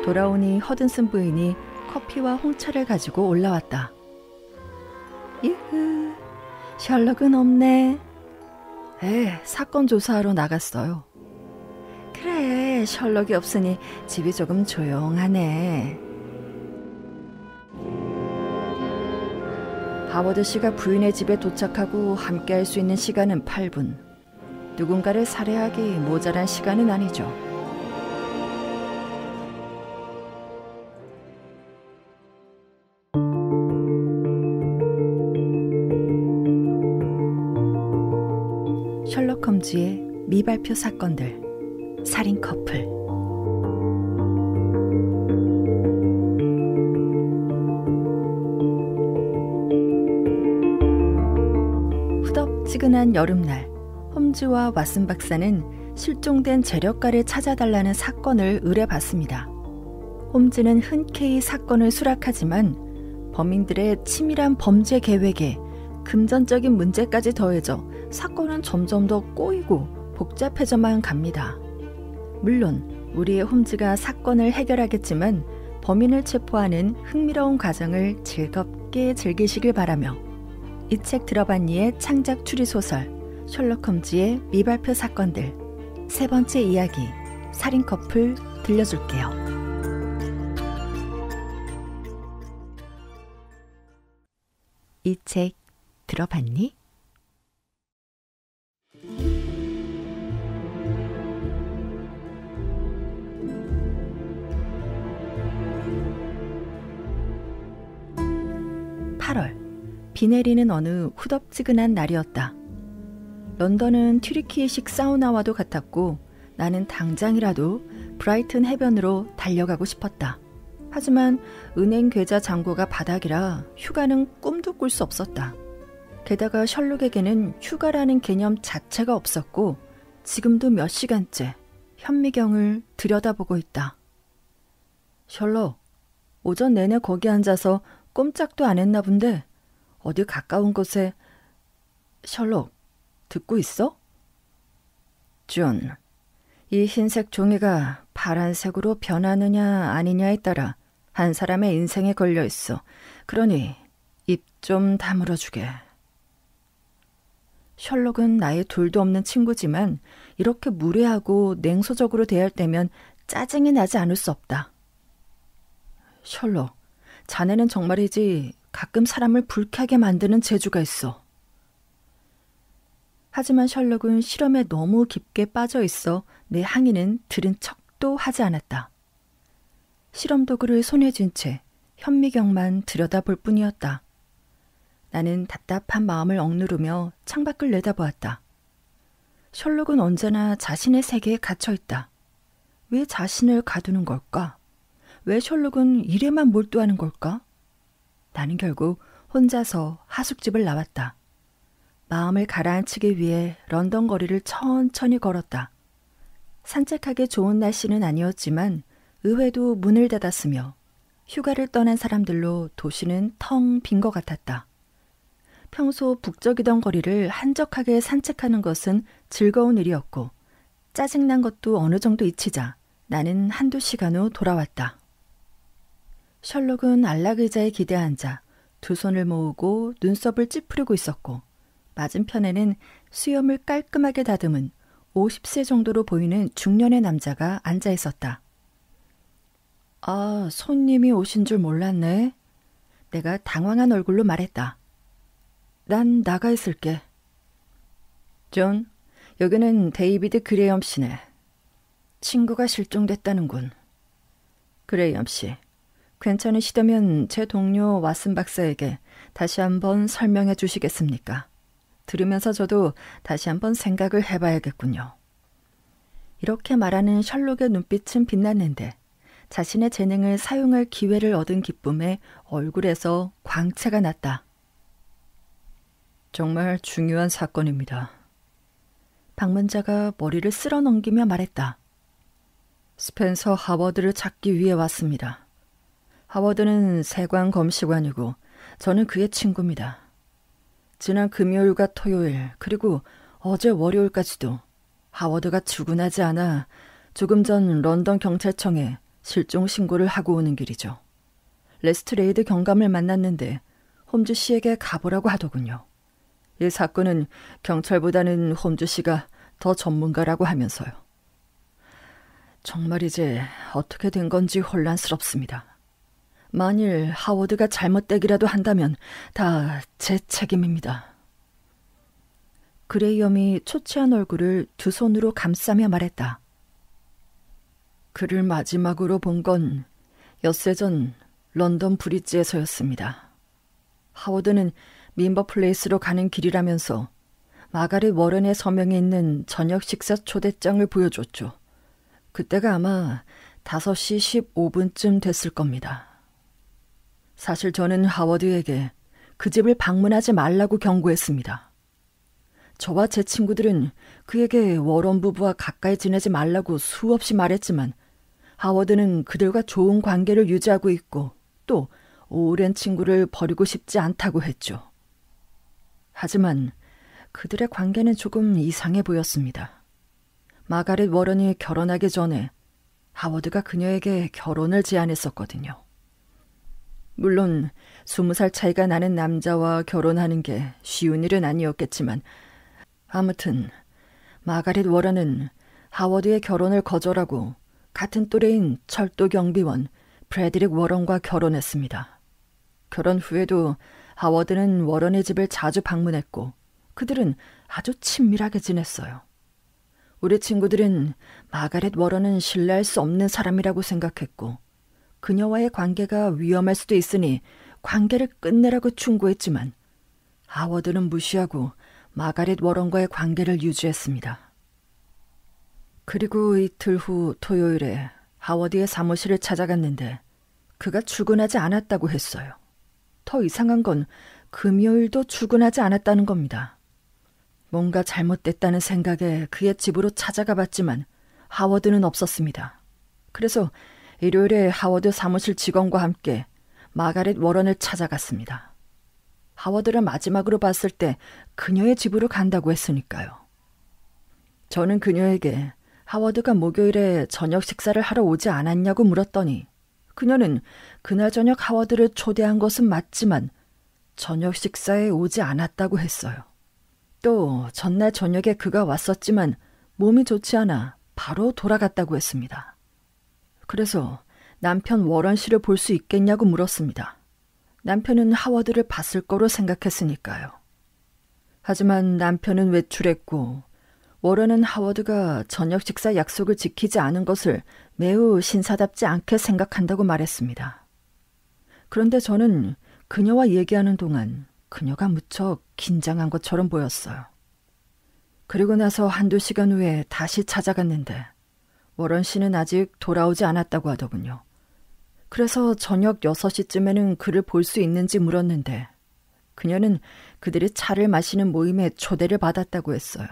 돌아오니 허든슨 부인이 커피와 홍차를 가지고 올라왔다. 이흐, 셜록은 없네. 사건 조사하러 나갔어요. 그래, 셜록이 없으니 집이 조금 조용하네. 하워드 씨가 부인의 집에 도착하고 함께할 수 있는 시간은 8분. 누군가를 살해하기 모자란 시간은 아니죠. 셜록 홈즈의 미발표 사건들, 살인 커플. 후덥지근한 여름날, 홈즈와 왓슨 박사는 실종된 재력가를 찾아달라는 사건을 의뢰받습니다. 홈즈는 흔쾌히 사건을 수락하지만 범인들의 치밀한 범죄 계획에 금전적인 문제까지 더해져 사건은 점점 더 꼬이고 복잡해져만 갑니다. 물론 우리의 홈즈가 사건을 해결하겠지만 범인을 체포하는 흥미로운 과정을 즐겁게 즐기시길 바라며 이 책 들어봤니의 창작 추리소설 셜록 홈즈의 미발표 사건들 세 번째 이야기 살인 커플 들려줄게요. 이 책 들어봤니? 비 내리는 어느 후덥지근한 날이었다. 런던은 튀르키예식 사우나와도 같았고 나는 당장이라도 브라이튼 해변으로 달려가고 싶었다. 하지만 은행 계좌 잔고가 바닥이라 휴가는 꿈도 꿀 수 없었다. 게다가 셜록에게는 휴가라는 개념 자체가 없었고 지금도 몇 시간째 현미경을 들여다보고 있다. 셜록, 오전 내내 거기 앉아서 꼼짝도 안 했나 본데 어디 가까운 곳에... 셜록, 듣고 있어? 존, 이 흰색 종이가 파란색으로 변하느냐 아니냐에 따라 한 사람의 인생에 걸려 있어. 그러니 입 좀 다물어주게. 셜록은 나의 둘도 없는 친구지만 이렇게 무례하고 냉소적으로 대할 때면 짜증이 나지 않을 수 없다. 셜록, 자네는 정말이지 가끔 사람을 불쾌하게 만드는 재주가 있어. 하지만 셜록은 실험에 너무 깊게 빠져 있어 내 항의는 들은 척도 하지 않았다. 실험 도구를 손에 쥔 채 현미경만 들여다볼 뿐이었다. 나는 답답한 마음을 억누르며 창밖을 내다보았다. 셜록은 언제나 자신의 세계에 갇혀있다. 왜 자신을 가두는 걸까? 왜 셜록은 일에만 몰두하는 걸까? 나는 결국 혼자서 하숙집을 나왔다. 마음을 가라앉히기 위해 런던 거리를 천천히 걸었다. 산책하기 좋은 날씨는 아니었지만 의회도 문을 닫았으며 휴가를 떠난 사람들로 도시는 텅 빈 것 같았다. 평소 북적이던 거리를 한적하게 산책하는 것은 즐거운 일이었고 짜증난 것도 어느 정도 잊히자 나는 한두 시간 후 돌아왔다. 셜록은 안락의자에 기대 앉아 두 손을 모으고 눈썹을 찌푸리고 있었고 맞은편에는 수염을 깔끔하게 다듬은 50세 정도로 보이는 중년의 남자가 앉아 있었다. 아, 손님이 오신 줄 몰랐네. 내가 당황한 얼굴로 말했다. 난 나가 있을게. 존, 여기는 데이비드 그레이엄 씨네. 친구가 실종됐다는군. 그레이엄 씨, 괜찮으시다면 제 동료 왓슨 박사에게 다시 한번 설명해 주시겠습니까? 들으면서 저도 다시 한번 생각을 해봐야겠군요. 이렇게 말하는 셜록의 눈빛은 빛났는데 자신의 재능을 사용할 기회를 얻은 기쁨에 얼굴에서 광채가 났다. 정말 중요한 사건입니다. 방문자가 머리를 쓸어 넘기며 말했다. 스펜서 하워드를 찾기 위해 왔습니다. 하워드는 세관 검시관이고 저는 그의 친구입니다. 지난 금요일과 토요일 그리고 어제 월요일까지도 하워드가 출근하지 않아 조금 전 런던 경찰청에 실종 신고를 하고 오는 길이죠. 레스트레이드 경감을 만났는데 홈즈 씨에게 가보라고 하더군요. 이 사건은 경찰보다는 홈즈 씨가 더 전문가라고 하면서요. 정말 이제 어떻게 된 건지 혼란스럽습니다. 만일 하워드가 잘못되기라도 한다면 다 제 책임입니다. 그레이엄이 초췌한 얼굴을 두 손으로 감싸며 말했다. 그를 마지막으로 본 건 엿새 전 런던 브릿지에서였습니다. 하워드는 민버 플레이스로 가는 길이라면서 마가렛 워런의 서명이 있는 저녁 식사 초대장을 보여줬죠. 그때가 아마 5시 15분쯤 됐을 겁니다. 사실 저는 하워드에게 그 집을 방문하지 말라고 경고했습니다. 저와 제 친구들은 그에게 워런 부부와 가까이 지내지 말라고 수없이 말했지만 하워드는 그들과 좋은 관계를 유지하고 있고 또 오랜 친구를 버리고 싶지 않다고 했죠. 하지만 그들의 관계는 조금 이상해 보였습니다. 마가렛 워런이 결혼하기 전에 하워드가 그녀에게 결혼을 제안했었거든요. 물론 20살 차이가 나는 남자와 결혼하는 게 쉬운 일은 아니었겠지만 아무튼 마가렛 워런은 하워드의 결혼을 거절하고 같은 또래인 철도 경비원 프레드릭 워런과 결혼했습니다. 결혼 후에도 하워드는 워런의 집을 자주 방문했고 그들은 아주 친밀하게 지냈어요. 우리 친구들은 마가렛 워런은 신뢰할 수 없는 사람이라고 생각했고 그녀와의 관계가 위험할 수도 있으니 관계를 끝내라고 충고했지만 하워드는 무시하고 마가렛 워런과의 관계를 유지했습니다. 그리고 이틀 후 토요일에 하워드의 사무실을 찾아갔는데 그가 출근하지 않았다고 했어요. 더 이상한 건 금요일도 출근하지 않았다는 겁니다. 뭔가 잘못됐다는 생각에 그의 집으로 찾아가 봤지만 하워드는 없었습니다. 그래서 일요일에 하워드 사무실 직원과 함께 마가렛 워런을 찾아갔습니다. 하워드를 마지막으로 봤을 때 그녀의 집으로 간다고 했으니까요. 저는 그녀에게 하워드가 목요일에 저녁 식사를 하러 오지 않았냐고 물었더니 그녀는 그날 저녁 하워드를 초대한 것은 맞지만 저녁 식사에 오지 않았다고 했어요. 또 전날 저녁에 그가 왔었지만 몸이 좋지 않아 바로 돌아갔다고 했습니다. 그래서 남편 워런 씨를 볼 수 있겠냐고 물었습니다. 남편은 하워드를 봤을 거로 생각했으니까요. 하지만 남편은 외출했고 워런은 하워드가 저녁 식사 약속을 지키지 않은 것을 매우 신사답지 않게 생각한다고 말했습니다. 그런데 저는 그녀와 얘기하는 동안 그녀가 무척 긴장한 것처럼 보였어요. 그리고 나서 한두 시간 후에 다시 찾아갔는데 워런 씨는 아직 돌아오지 않았다고 하더군요. 그래서 저녁 6시쯤에는 그를 볼 수 있는지 물었는데 그녀는 그들이 차를 마시는 모임에 초대를 받았다고 했어요.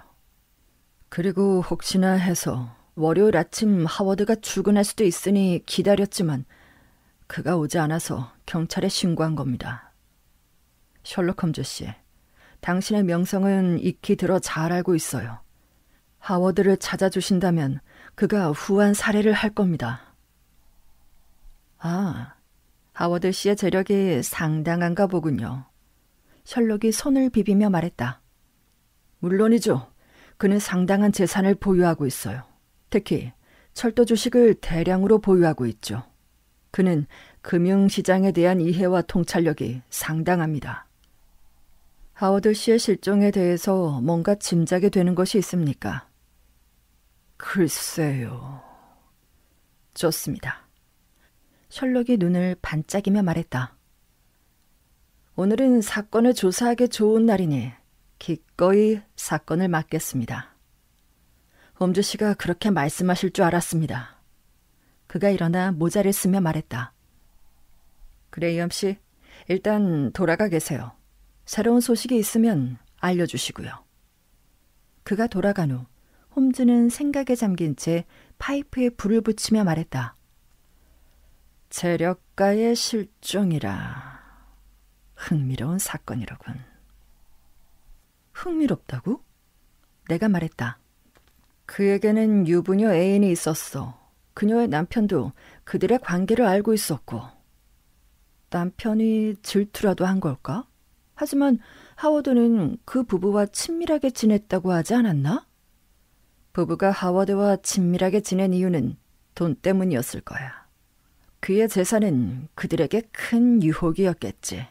그리고 혹시나 해서 월요일 아침 하워드가 출근할 수도 있으니 기다렸지만 그가 오지 않아서 경찰에 신고한 겁니다. 셜록 홈즈 씨, 당신의 명성은 익히 들어 잘 알고 있어요. 하워드를 찾아주신다면 그가 후한 살해를 할 겁니다. 아, 하워드 씨의 재력이 상당한가 보군요. 셜록이 손을 비비며 말했다. 물론이죠. 그는 상당한 재산을 보유하고 있어요. 특히 철도 주식을 대량으로 보유하고 있죠. 그는 금융시장에 대한 이해와 통찰력이 상당합니다. 하워드 씨의 실종에 대해서 뭔가 짐작이 되는 것이 있습니까? 글쎄요. 좋습니다. 셜록이 눈을 반짝이며 말했다. 오늘은 사건을 조사하기 좋은 날이니 기꺼이 사건을 맡겠습니다. 홈즈 씨가 그렇게 말씀하실 줄 알았습니다. 그가 일어나 모자를 쓰며 말했다. 그레이엄 씨, 일단 돌아가 계세요. 새로운 소식이 있으면 알려주시고요. 그가 돌아간 후 홈즈는 생각에 잠긴 채 파이프에 불을 붙이며 말했다. 재력가의 실종이라. 흥미로운 사건이로군. 흥미롭다고? 내가 말했다. 그에게는 유부녀 애인이 있었어. 그녀의 남편도 그들의 관계를 알고 있었고. 남편이 질투라도 한 걸까? 하지만 하워드는 그 부부와 친밀하게 지냈다고 하지 않았나? 부부가 하워드와 친밀하게 지낸 이유는 돈 때문이었을 거야. 그의 재산은 그들에게 큰 유혹이었겠지.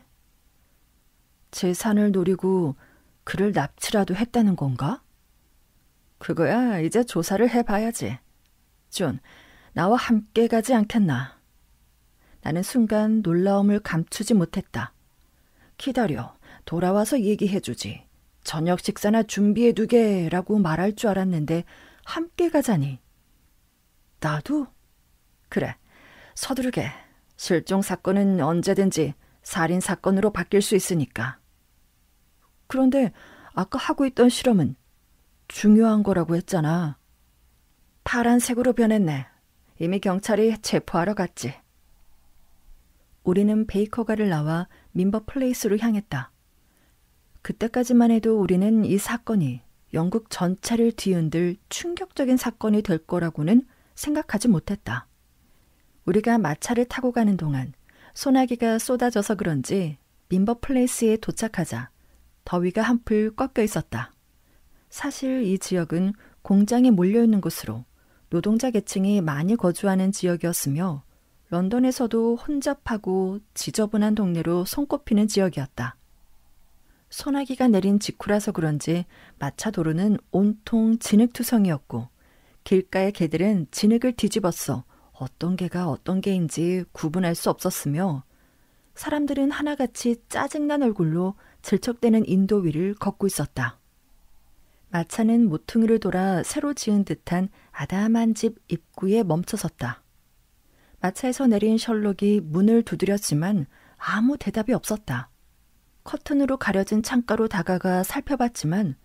재산을 노리고 그를 납치라도 했다는 건가? 그거야 이제 조사를 해봐야지. 존, 나와 함께 가지 않겠나? 나는 순간 놀라움을 감추지 못했다. 기다려, 돌아와서 얘기해주지. 저녁 식사나 준비해두게라고 말할 줄 알았는데 함께 가자니. 나도? 그래, 서두르게. 실종 사건은 언제든지 살인 사건으로 바뀔 수 있으니까. 그런데 아까 하고 있던 실험은 중요한 거라고 했잖아. 파란색으로 변했네. 이미 경찰이 체포하러 갔지. 우리는 베이커가를 나와 민버 플레이스로 향했다. 그때까지만 해도 우리는 이 사건이 영국 전체를 뒤흔들 충격적인 사건이 될 거라고는 생각하지 못했다. 우리가 마차를 타고 가는 동안 소나기가 쏟아져서 그런지 민버 플레이스에 도착하자 더위가 한풀 꺾여 있었다. 사실 이 지역은 공장이 몰려있는 곳으로 노동자 계층이 많이 거주하는 지역이었으며 런던에서도 혼잡하고 지저분한 동네로 손꼽히는 지역이었다. 소나기가 내린 직후라서 그런지 마차 도로는 온통 진흙투성이었고 길가의 개들은 진흙을 뒤집었어 어떤 개가 어떤 개인지 구분할 수 없었으며 사람들은 하나같이 짜증난 얼굴로 질척대는 인도 위를 걷고 있었다. 마차는 모퉁이를 돌아 새로 지은 듯한 아담한 집 입구에 멈춰섰다. 마차에서 내린 셜록이 문을 두드렸지만 아무 대답이 없었다. 커튼으로 가려진 창가로 다가가 살펴봤지만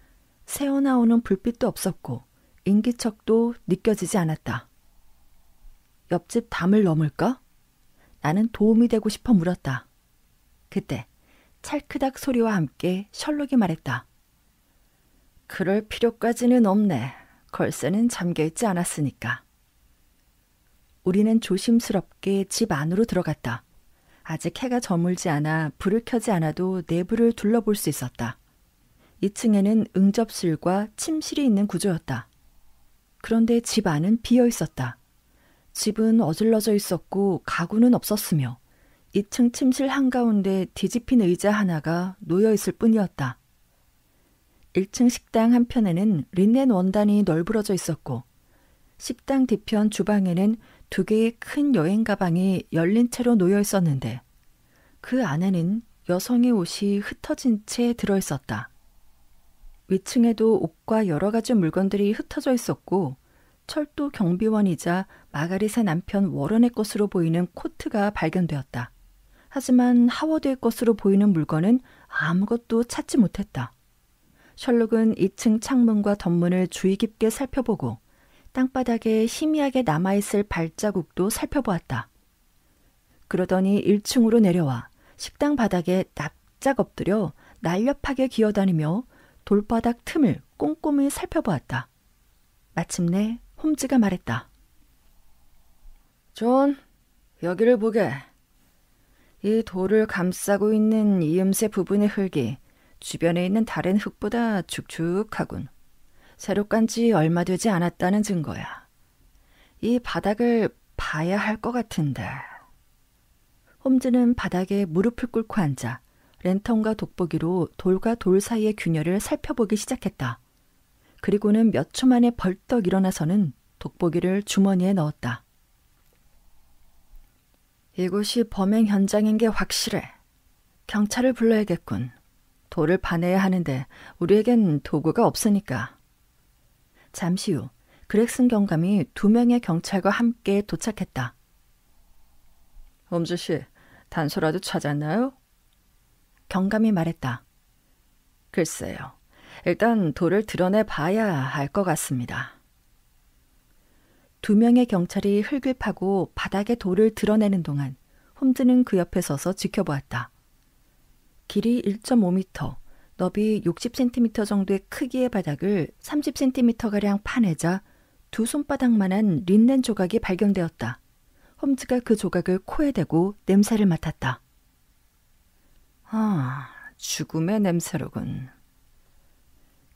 새어나오는 불빛도 없었고 인기척도 느껴지지 않았다. 옆집 담을 넘을까? 나는 도움이 되고 싶어 물었다. 그때 찰크닥 소리와 함께 셜록이 말했다. 그럴 필요까지는 없네. 걸쇠는 잠겨있지 않았으니까. 우리는 조심스럽게 집 안으로 들어갔다. 아직 해가 저물지 않아 불을 켜지 않아도 내부를 둘러볼 수 있었다. 2층에는 응접실과 침실이 있는 구조였다. 그런데 집 안은 비어 있었다. 집은 어질러져 있었고 가구는 없었으며 2층 침실 한가운데 뒤집힌 의자 하나가 놓여 있을 뿐이었다. 1층 식당 한편에는 린넨 원단이 널브러져 있었고 식당 뒤편 주방에는 2개의 큰 여행 가방이 열린 채로 놓여 있었는데 그 안에는 여성의 옷이 흩어진 채 들어있었다. 위층에도 옷과 여러 가지 물건들이 흩어져 있었고 철도 경비원이자 마가릿의 남편 워런의 것으로 보이는 코트가 발견되었다. 하지만 하워드의 것으로 보이는 물건은 아무것도 찾지 못했다. 셜록은 2층 창문과 덧문을 주의 깊게 살펴보고 땅바닥에 희미하게 남아있을 발자국도 살펴보았다. 그러더니 1층으로 내려와 식당 바닥에 납작 엎드려 날렵하게 기어다니며 돌바닥 틈을 꼼꼼히 살펴보았다. 마침내 홈즈가 말했다. 존, 여기를 보게. 이 돌을 감싸고 있는 이음새 부분의 흙이 주변에 있는 다른 흙보다 축축하군. 새로 깐 지 얼마 되지 않았다는 증거야. 이 바닥을 봐야 할 것 같은데. 홈즈는 바닥에 무릎을 꿇고 앉아 랜턴과 돋보기로 돌과 돌 사이의 균열을 살펴보기 시작했다. 그리고는 몇 초 만에 벌떡 일어나서는 돋보기를 주머니에 넣었다. 이곳이 범행 현장인 게 확실해. 경찰을 불러야겠군. 돌을 파내야 하는데 우리에겐 도구가 없으니까. 잠시 후 그렉슨 경감이 2명의 경찰과 함께 도착했다. 홈즈 씨, 단서라도 찾았나요? 경감이 말했다. 글쎄요. 일단 돌을 드러내 봐야 할 것 같습니다. 2명의 경찰이 흙을 파고 바닥에 돌을 드러내는 동안 홈즈는 그 옆에 서서 지켜보았다. 길이 1.5m, 너비 60cm 정도의 크기의 바닥을 30cm가량 파내자 두 손바닥만한 린넨 조각이 발견되었다. 홈즈가 그 조각을 코에 대고 냄새를 맡았다. 아, 죽음의 냄새로군.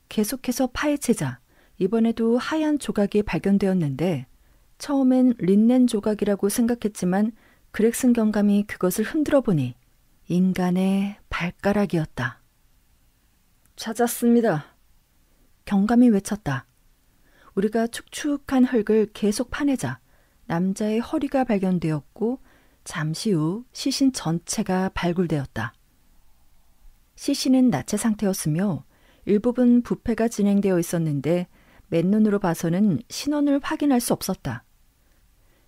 계속해서 파헤치자 이번에도 하얀 조각이 발견되었는데 처음엔 린넨 조각이라고 생각했지만 그렉슨 경감이 그것을 흔들어 보니 인간의 발가락이었다. 찾았습니다. 경감이 외쳤다. 우리가 축축한 흙을 계속 파내자 남자의 허리가 발견되었고 잠시 후 시신 전체가 발굴되었다. 시신은 나체 상태였으며 일부분 부패가 진행되어 있었는데 맨눈으로 봐서는 신원을 확인할 수 없었다.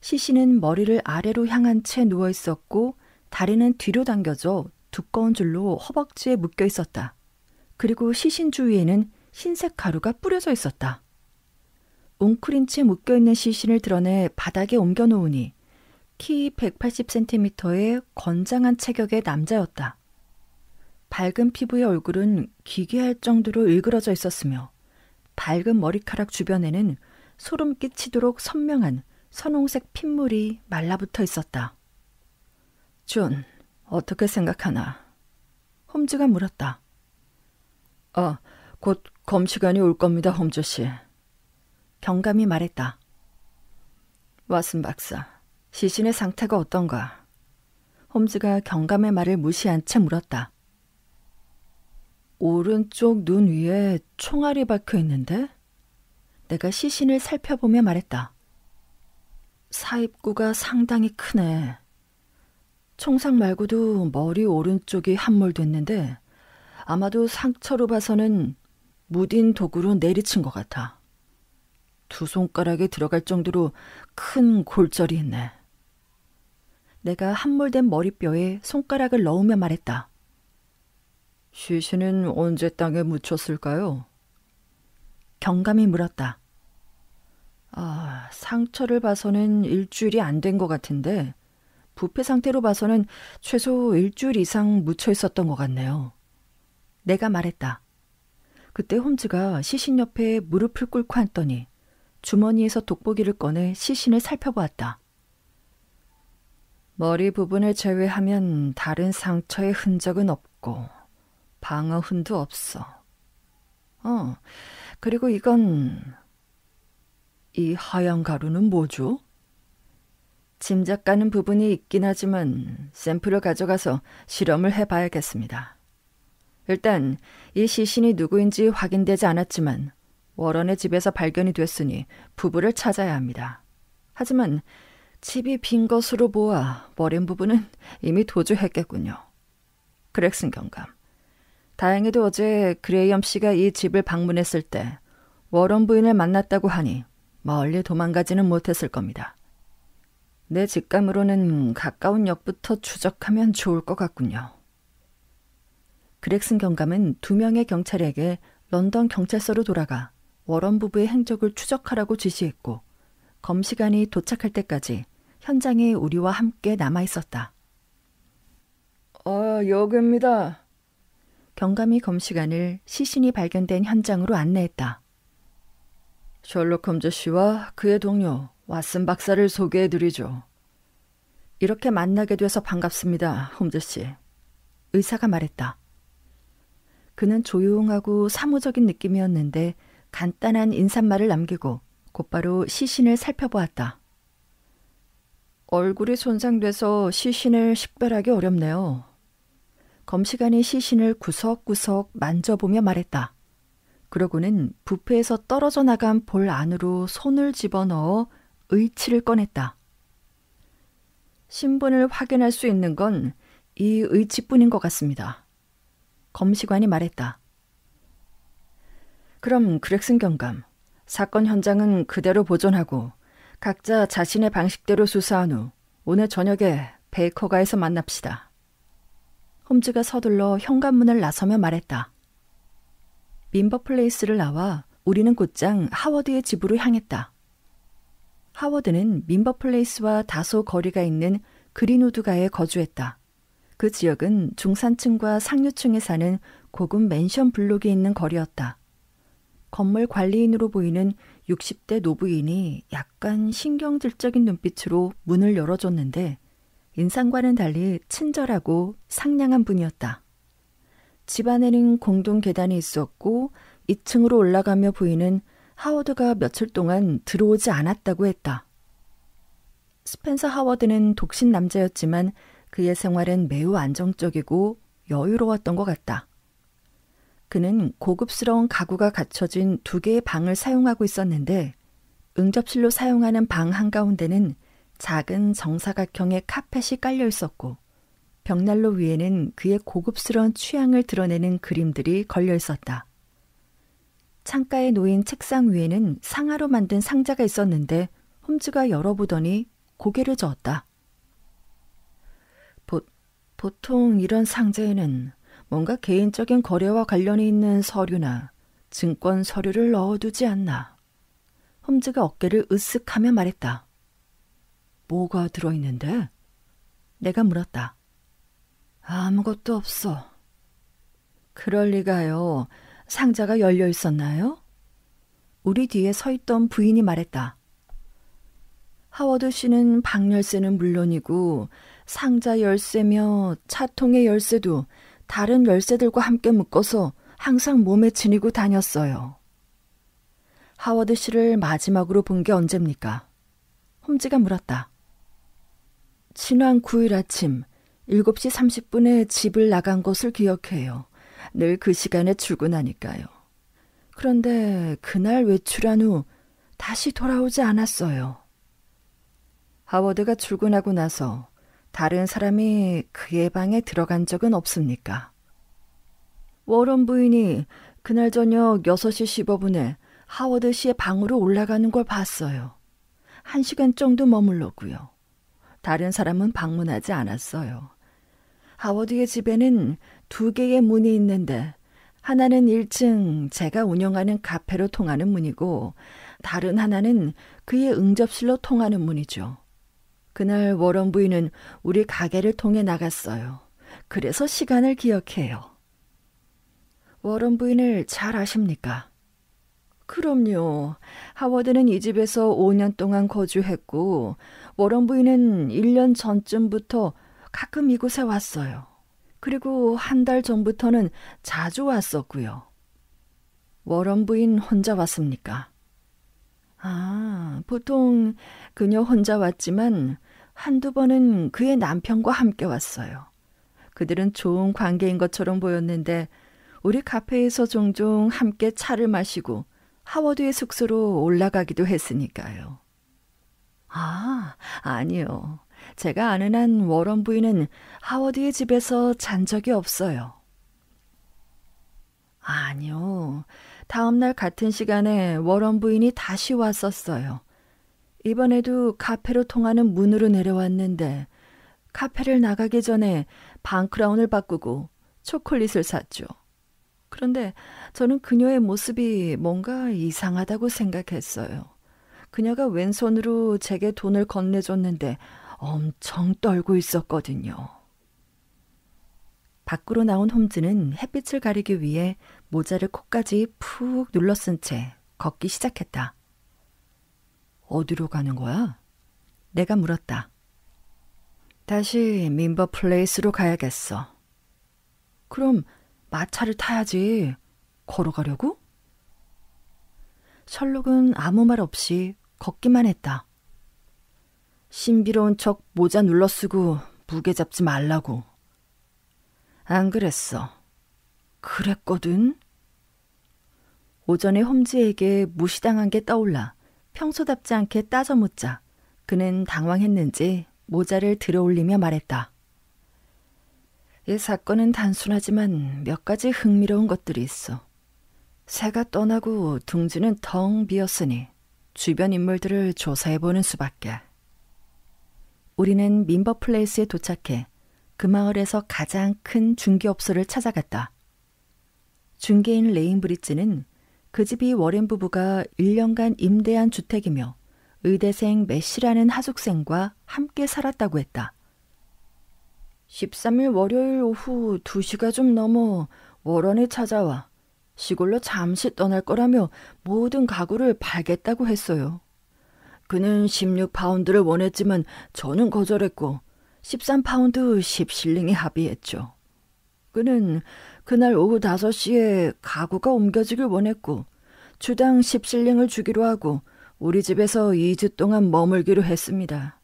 시신은 머리를 아래로 향한 채 누워 있었고 다리는 뒤로 당겨져 두꺼운 줄로 허벅지에 묶여 있었다. 그리고 시신 주위에는 흰색 가루가 뿌려져 있었다. 웅크린 채 묶여있는 시신을 드러내 바닥에 옮겨놓으니 키 180cm의 건장한 체격의 남자였다. 밝은 피부의 얼굴은 기괴할 정도로 일그러져 있었으며 밝은 머리카락 주변에는 소름 끼치도록 선명한 선홍색 핏물이 말라붙어 있었다. 존, 어떻게 생각하나? 홈즈가 물었다. 곧 검시관이 올 겁니다, 홈즈 씨. 경감이 말했다. 왓슨 박사, 시신의 상태가 어떤가? 홈즈가 경감의 말을 무시한 채 물었다. 오른쪽 눈 위에 총알이 박혀 있는데? 내가 시신을 살펴보며 말했다. 사입구가 상당히 크네. 총상 말고도 머리 오른쪽이 함몰됐는데 아마도 상처로 봐서는 무딘 도구로 내리친 것 같아. 두 손가락에 들어갈 정도로 큰 골절이 있네. 내가 함몰된 머리뼈에 손가락을 넣으며 말했다. 시신은 언제 땅에 묻혔을까요? 경감이 물었다. 상처를 봐서는 일주일이 안 된 것 같은데 부패 상태로 봐서는 최소 일주일 이상 묻혀 있었던 것 같네요. 내가 말했다. 그때 홈즈가 시신 옆에 무릎을 꿇고 앉더니 주머니에서 돋보기를 꺼내 시신을 살펴보았다. 머리 부분을 제외하면 다른 상처의 흔적은 없고 방어 흔도 없어. 그리고 이 하얀 가루는 뭐죠? 짐작 가는 부분이 있긴 하지만 샘플을 가져가서 실험을 해봐야겠습니다. 일단 이 시신이 누구인지 확인되지 않았지만 워런의 집에서 발견이 됐으니 부부를 찾아야 합니다. 하지만 집이 빈 것으로 보아 머린 부분은 이미 도주했겠군요. 그렉슨 경감. 다행히도 어제 그레이엄 씨가 이 집을 방문했을 때 워런 부인을 만났다고 하니 멀리 도망가지는 못했을 겁니다. 내 직감으로는 가까운 역부터 추적하면 좋을 것 같군요. 그렉슨 경감은 2명의 경찰에게 런던 경찰서로 돌아가 워런 부부의 행적을 추적하라고 지시했고 검시관이 도착할 때까지 현장에 우리와 함께 남아 있었다. 여기입니다. 경감이 검시관을 시신이 발견된 현장으로 안내했다. 셜록 홈즈 씨와 그의 동료 왓슨 박사를 소개해드리죠. 이렇게 만나게 돼서 반갑습니다, 홈즈 씨. 의사가 말했다. 그는 조용하고 사무적인 느낌이었는데 간단한 인사말을 남기고 곧바로 시신을 살펴보았다. 얼굴이 손상돼서 시신을 식별하기 어렵네요. 검시관이 시신을 구석구석 만져보며 말했다. 그러고는 부페에서 떨어져 나간 볼 안으로 손을 집어넣어 의치를 꺼냈다. 신분을 확인할 수 있는 건 이 의치뿐인 것 같습니다. 검시관이 말했다. 그럼 그렉슨 경감, 사건 현장은 그대로 보존하고 각자 자신의 방식대로 수사한 후 오늘 저녁에 베이커가에서 만납시다. 홈즈가 서둘러 현관문을 나서며 말했다. 민버플레이스를 나와 우리는 곧장 하워드의 집으로 향했다. 하워드는 민버플레이스와 다소 거리가 있는 그린우드가에 거주했다. 그 지역은 중산층과 상류층에 사는 고급 맨션 블록이 있는 거리였다. 건물 관리인으로 보이는 60대 노부인이 약간 신경질적인 눈빛으로 문을 열어줬는데 인상과는 달리 친절하고 상냥한 분이었다. 집 안에는 공동 계단이 있었고 2층으로 올라가며 보이는 하워드가 며칠 동안 들어오지 않았다고 했다. 스펜서 하워드는 독신 남자였지만 그의 생활은 매우 안정적이고 여유로웠던 것 같다. 그는 고급스러운 가구가 갖춰진 2개의 방을 사용하고 있었는데 응접실로 사용하는 방 한가운데는 작은 정사각형의 카펫이 깔려 있었고 벽난로 위에는 그의 고급스러운 취향을 드러내는 그림들이 걸려 있었다. 창가에 놓인 책상 위에는 상아로 만든 상자가 있었는데 홈즈가 열어보더니 고개를 저었다. 보통 이런 상자에는 뭔가 개인적인 거래와 관련이 있는 서류나 증권 서류를 넣어두지 않나. 홈즈가 어깨를 으쓱하며 말했다. 뭐가 들어있는데? 내가 물었다. 아무것도 없어. 그럴 리가요. 상자가 열려 있었나요? 우리 뒤에 서 있던 부인이 말했다. 하워드 씨는 방 열쇠는 물론이고 상자 열쇠며 차통의 열쇠도 다른 열쇠들과 함께 묶어서 항상 몸에 지니고 다녔어요. 하워드 씨를 마지막으로 본 게 언제입니까? 홈즈가 물었다. 지난 9일 아침 7시 30분에 집을 나간 것을 기억해요. 늘 그 시간에 출근하니까요. 그런데 그날 외출한 후 다시 돌아오지 않았어요. 하워드가 출근하고 나서 다른 사람이 그의 방에 들어간 적은 없습니까? 워런 부인이 그날 저녁 6시 15분에 하워드 씨의 방으로 올라가는 걸 봤어요. 1시간 정도 머물렀고요. 다른 사람은 방문하지 않았어요. 하워드의 집에는 2개의 문이 있는데 하나는 1층 제가 운영하는 카페로 통하는 문이고 다른 하나는 그의 응접실로 통하는 문이죠. 그날 워런 부인은 우리 가게를 통해 나갔어요. 그래서 시간을 기억해요. 워런 부인을 잘 아십니까? 그럼요. 하워드는 이 집에서 5년 동안 거주했고 워런 부인은 1년 전쯤부터 가끔 이곳에 왔어요. 그리고 한 달 전부터는 자주 왔었고요. 워런 부인 혼자 왔습니까? 보통 그녀 혼자 왔지만 한두 번은 그의 남편과 함께 왔어요. 그들은 좋은 관계인 것처럼 보였는데 우리 카페에서 종종 함께 차를 마시고 하워드의 숙소로 올라가기도 했으니까요. 아니요. 제가 아는 한 워런 부인은 하워드의 집에서 잔 적이 없어요. 아니요. 다음 날 같은 시간에 워런 부인이 다시 왔었어요. 이번에도 카페로 통하는 문으로 내려왔는데 카페를 나가기 전에 방크라운을 바꾸고 초콜릿을 샀죠. 그런데 저는 그녀의 모습이 뭔가 이상하다고 생각했어요. 그녀가 왼손으로 제게 돈을 건네줬는데 엄청 떨고 있었거든요. 밖으로 나온 홈즈는 햇빛을 가리기 위해 모자를 코까지 푹 눌러쓴 채 걷기 시작했다. 어디로 가는 거야? 내가 물었다. 다시 민버 플레이스로 가야겠어. 그럼 마차를 타야지. 걸어가려고? 셜록은 아무 말 없이 걷기만 했다. 신비로운 척 모자 눌러쓰고 무게 잡지 말라고. 안 그랬어. 그랬거든. 오전에 홈즈에게 무시당한 게 떠올라 평소답지 않게 따져 묻자 그는 당황했는지 모자를 들어올리며 말했다. 이 사건은 단순하지만 몇 가지 흥미로운 것들이 있어. 새가 떠나고 둥지는 텅 비었으니 주변 인물들을 조사해보는 수밖에. 우리는 민버 플레이스에 도착해 그 마을에서 가장 큰 중개업소를 찾아갔다. 중개인 레인 브릿지는 그 집이 워렌 부부가 1년간 임대한 주택이며 의대생 매시라는 하숙생과 함께 살았다고 했다. 13일 월요일 오후 2시가 좀 넘어 워런이 찾아와 시골로 잠시 떠날 거라며 모든 가구를 팔겠다고 했어요. 그는 16파운드를 원했지만 저는 거절했고 13파운드 10실링에 합의했죠. 그는 그날 오후 5시에 가구가 옮겨지길 원했고 주당 10실링을 주기로 하고 우리 집에서 2주 동안 머물기로 했습니다.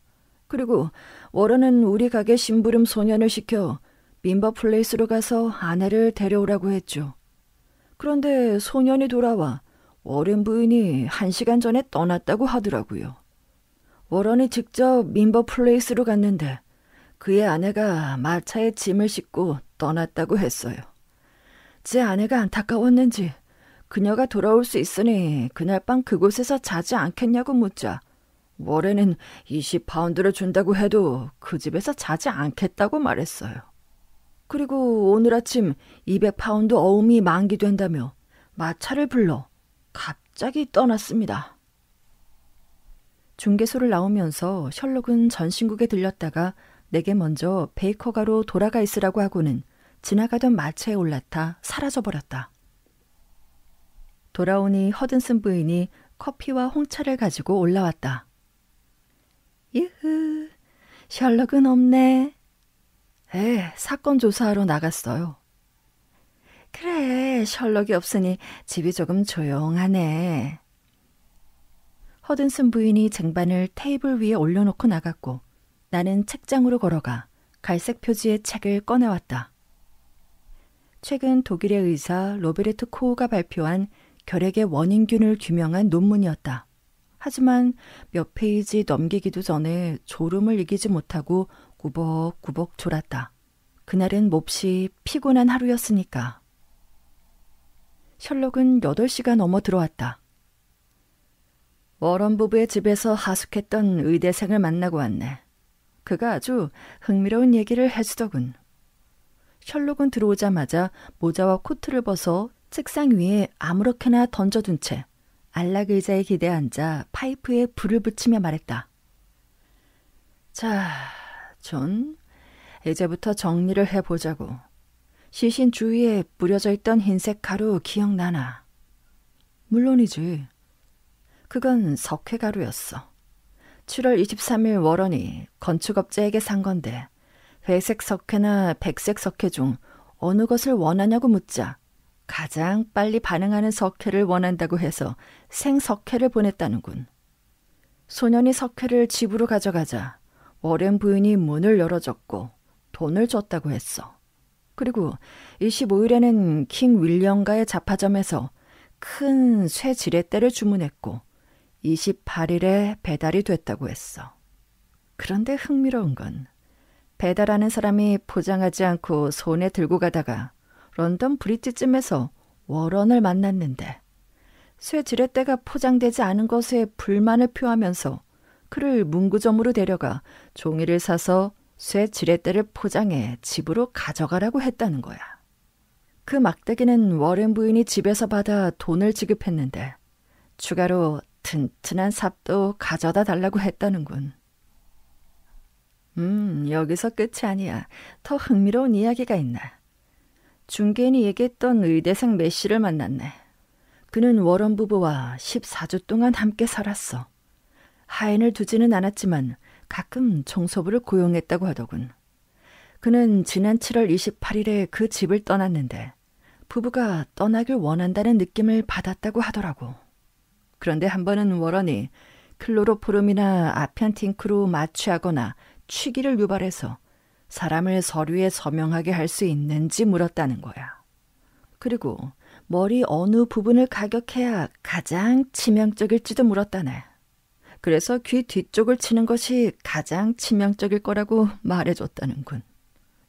그리고 워런은 우리 가게 심부름 소년을 시켜 민버 플레이스로 가서 아내를 데려오라고 했죠. 그런데 소년이 돌아와 워런 부인이 1시간 전에 떠났다고 하더라고요. 워런이 직접 민버 플레이스로 갔는데 그의 아내가 마차에 짐을 싣고 떠났다고 했어요. 제 아내가 안타까웠는지 그녀가 돌아올 수 있으니 그날 밤 그곳에서 자지 않겠냐고 묻자 워렌은 20파운드를 준다고 해도 그 집에서 자지 않겠다고 말했어요. 그리고 오늘 아침 200파운드 어음이 만기된다며 마차를 불러 갑자기 떠났습니다. 중개소를 나오면서 셜록은 전신국에 들렸다가 내게 먼저 베이커가로 돌아가 있으라고 하고는 지나가던 마차에 올라타 사라져버렸다. 돌아오니 허든슨 부인이 커피와 홍차를 가지고 올라왔다. 유후, 셜록은 없네. 사건 조사하러 나갔어요. 그래, 셜록이 없으니 집이 조금 조용하네. 허든슨 부인이 쟁반을 테이블 위에 올려놓고 나갔고 나는 책장으로 걸어가 갈색 표지의 책을 꺼내왔다. 최근 독일의 의사 로베르트 코우가 발표한 결핵의 원인균을 규명한 논문이었다. 하지만 몇 페이지 넘기기도 전에 졸음을 이기지 못하고 꾸벅꾸벅 졸았다. 그날은 몹시 피곤한 하루였으니까. 셜록은 8시가 넘어 들어왔다. 워런 부부의 집에서 하숙했던 의대생을 만나고 왔네. 그가 아주 흥미로운 얘기를 해주더군. 셜록은 들어오자마자 모자와 코트를 벗어 책상 위에 아무렇게나 던져둔 채 안락 의자에 기대 앉아 파이프에 불을 붙이며 말했다. 자, 존, 이제부터 정리를 해보자고. 시신 주위에 뿌려져 있던 흰색 가루 기억나나? 물론이지. 그건 석회가루였어. 7월 23일 워런이 건축업자에게 산 건데 회색 석회나 백색 석회 중 어느 것을 원하냐고 묻자 가장 빨리 반응하는 석회를 원한다고 해서 생석회를 보냈다는군. 소년이 석회를 집으로 가져가자 워렌 부인이 문을 열어줬고 돈을 줬다고 했어. 그리고 25일에는 킹 윌리엄가의 잡화점에서 큰 쇠 지렛대를 주문했고 28일에 배달이 됐다고 했어. 그런데 흥미로운 건 배달하는 사람이 포장하지 않고 손에 들고 가다가 런던 브릿지쯤에서 워런을 만났는데 쇠 지렛대가 포장되지 않은 것에 불만을 표하면서 그를 문구점으로 데려가 종이를 사서 쇠 지렛대를 포장해 집으로 가져가라고 했다는 거야. 그 막대기는 워렌 부인이 집에서 받아 돈을 지급했는데 추가로 튼튼한 삽도 가져다 달라고 했다는군. 여기서 끝이 아니야. 더 흥미로운 이야기가 있네. 중개인이 얘기했던 의대생 메시를 만났네. 그는 워런 부부와 14주 동안 함께 살았어. 하인을 두지는 않았지만 가끔 청소부를 고용했다고 하더군. 그는 지난 7월 28일에 그 집을 떠났는데 부부가 떠나길 원한다는 느낌을 받았다고 하더라고. 그런데 한 번은 워런이 클로로포름이나 아편팅크로 마취하거나 취기를 유발해서 사람을 서류에 서명하게 할 수 있는지 물었다는 거야. 그리고 머리 어느 부분을 가격해야 가장 치명적일지도 물었다네. 그래서 귀 뒤쪽을 치는 것이 가장 치명적일 거라고 말해줬다는군.